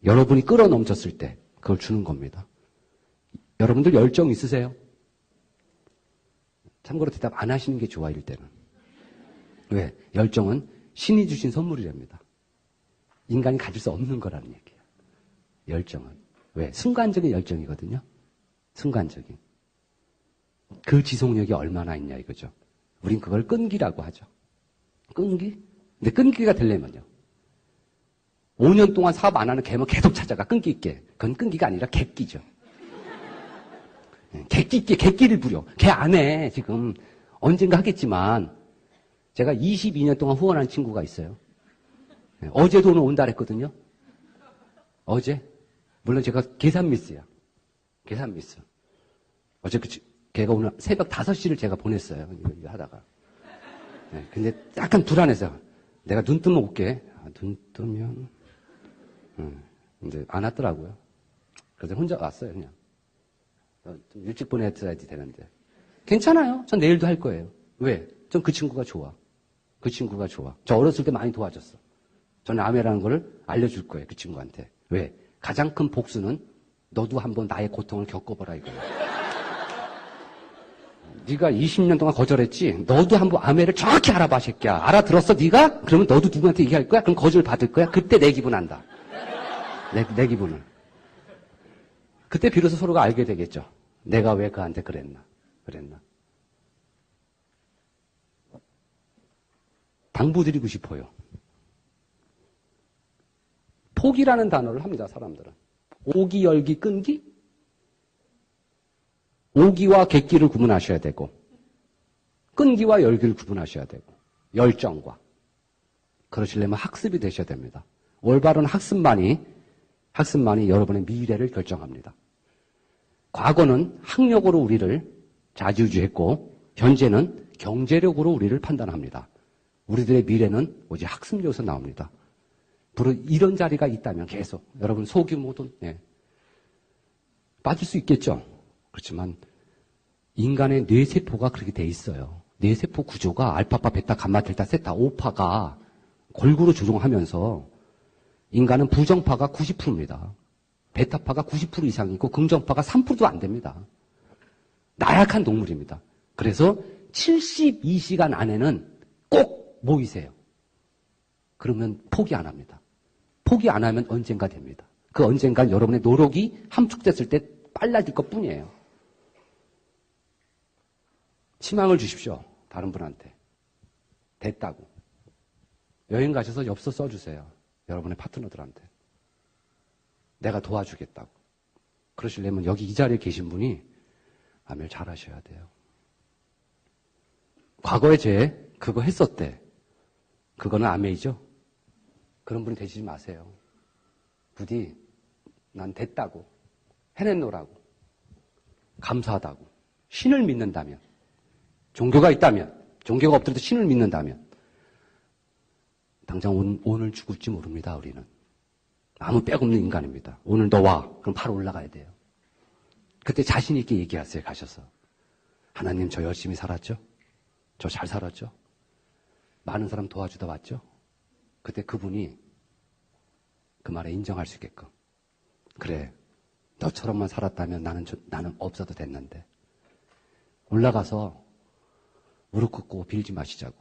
여러분이 끌어 넘쳤을 때 그걸 주는 겁니다. 여러분들 열정 있으세요? 참고로 대답 안 하시는 게 좋아, 이럴 때는. 왜? 열정은 신이 주신 선물이랍니다. 인간이 가질 수 없는 거라는 얘기예요. 열정은. 왜? 순간적인 열정이거든요. 순간적인. 그 지속력이 얼마나 있냐 이거죠. 우린 그걸 끈기라고 하죠. 끈기? 근데 끈기가 되려면요. 5년 동안 사업 안 하는 개면 계속 찾아가, 끈기 있게. 그건 끈기가 아니라 객기죠. 객기 있게 객기를 부려. 걔 안 해, 지금. 언젠가 하겠지만, 제가 22년 동안 후원한 친구가 있어요. 어제도 오늘 온다 그랬거든요. 어제? 물론 제가 계산 미스야. 계산 미스. 어제 걔가 오늘 새벽 5시를 제가 보냈어요. 이거 하다가. 근데 약간 불안해서 내가 눈 뜨면 올게. 눈 뜨면. 근데 안 왔더라고요. 그래서 혼자 왔어요, 그냥. 좀 일찍 보냈어야지 되는데. 괜찮아요. 전 내일도 할 거예요. 왜? 전 그 친구가 좋아. 그 친구가 좋아. 저 어렸을 때 많이 도와줬어. 저는 아메라는 걸 알려줄 거예요. 그 친구한테. 왜? 가장 큰 복수는 너도 한번 나의 고통을 겪어보라 이거예요. 네가 20년 동안 거절했지? 너도 한번 아메를 정확히 알아봐, 새끼야. 알아들었어, 네가? 그러면 너도 누구한테 얘기할 거야? 그럼 거절 받을 거야? 그때 내 기분 안다. 내 기분을. 그때 비로소 서로가 알게 되겠죠. 내가 왜 그한테 그랬나. 당부드리고 싶어요. 포기라는 단어를 합니다, 사람들은. 오기, 열기, 끈기? 오기와 객기를 구분하셔야 되고, 끈기와 열기를 구분하셔야 되고, 열정과. 그러시려면 학습이 되셔야 됩니다. 올바른 학습만이 여러분의 미래를 결정합니다. 과거는 학력으로 우리를 좌지우지했고, 현재는 경제력으로 우리를 판단합니다. 우리들의 미래는 오직 학습력에서 나옵니다. 바로 이런 자리가 있다면 계속 여러분 소규모도 빠질 수 있겠죠. 그렇지만 인간의 뇌세포가 그렇게 돼 있어요. 뇌세포 구조가 알파파, 베타, 감마, 델타, 세타, 오파가 골고루 조종하면서 인간은 부정파가 90%입니다. 베타파가 90% 이상이고 긍정파가 3%도 안 됩니다. 나약한 동물입니다. 그래서 72시간 안에는 꼭 모이세요. 그러면 포기 안 합니다. 포기 안 하면 언젠가 됩니다. 그 언젠간 여러분의 노력이 함축됐을 때 빨라질 것 뿐이에요. 희망을 주십시오. 다른 분한테. 됐다고. 여행 가셔서 엽서 써주세요. 여러분의 파트너들한테. 내가 도와주겠다고. 그러시려면 여기 이 자리에 계신 분이 아멘 잘하셔야 돼요. 과거에 제 그거 했었대. 그거는 아메이죠? 그런 분이 되시지 마세요. 부디 난 됐다고. 해냈노라고. 감사하다고. 신을 믿는다면. 종교가 있다면. 종교가 없더라도 신을 믿는다면. 당장 오늘 죽을지 모릅니다. 우리는. 아무 빽 없는 인간입니다. 오늘 너 와. 그럼 바로 올라가야 돼요. 그때 자신 있게 얘기하세요. 가셔서. 하나님 저 열심히 살았죠? 저 잘 살았죠? 많은 사람 도와주다 왔죠? 그때 그분이 그 말에 인정할 수 있게끔. 그래, 너처럼만 살았다면 나는 없어도 됐는데. 올라가서 무릎 꿇고 빌지 마시자고.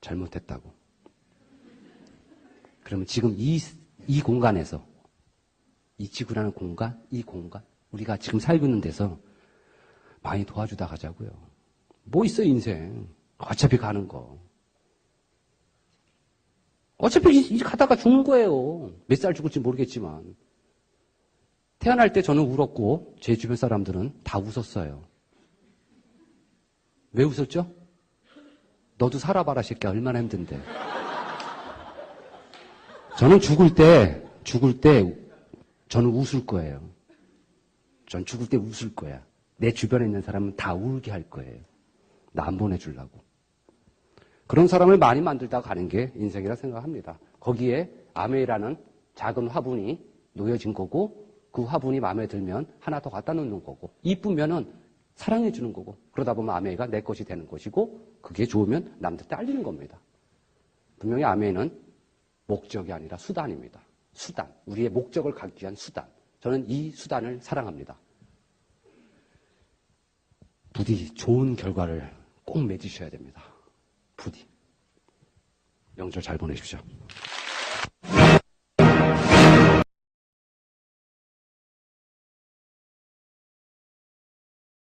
잘못했다고. 그러면 지금 이 공간에서, 이 지구라는 공간, 이 공간, 우리가 지금 살고 있는 데서 많이 도와주다 가자고요. 뭐 있어요, 인생. 어차피 가는 거. 어차피 이제 가다가 죽는 거예요. 몇 살 죽을지 모르겠지만. 태어날 때 저는 울었고 제 주변 사람들은 다 웃었어요. 왜 웃었죠? 너도 살아봐라 새끼야. 얼마나 힘든데. 저는 죽을 때 저는 웃을 거예요. 전 죽을 때 웃을 거야. 내 주변에 있는 사람은 다 울게 할 거예요. 나 안 보내주려고. 그런 사람을 많이 만들다 가는 게 인생이라 생각합니다. 거기에 아메이라는 작은 화분이 놓여진 거고 그 화분이 마음에 들면 하나 더 갖다 놓는 거고 이쁘면은 사랑해 주는 거고 그러다 보면 아메이가 내 것이 되는 것이고 그게 좋으면 남들한테 알리는 겁니다. 분명히 아메이는 목적이 아니라 수단입니다. 수단. 우리의 목적을 갖기 위한 수단. 저는 이 수단을 사랑합니다. 부디 좋은 결과를 꼭 맺으셔야 됩니다. 부디. 명절 잘 보내십시오.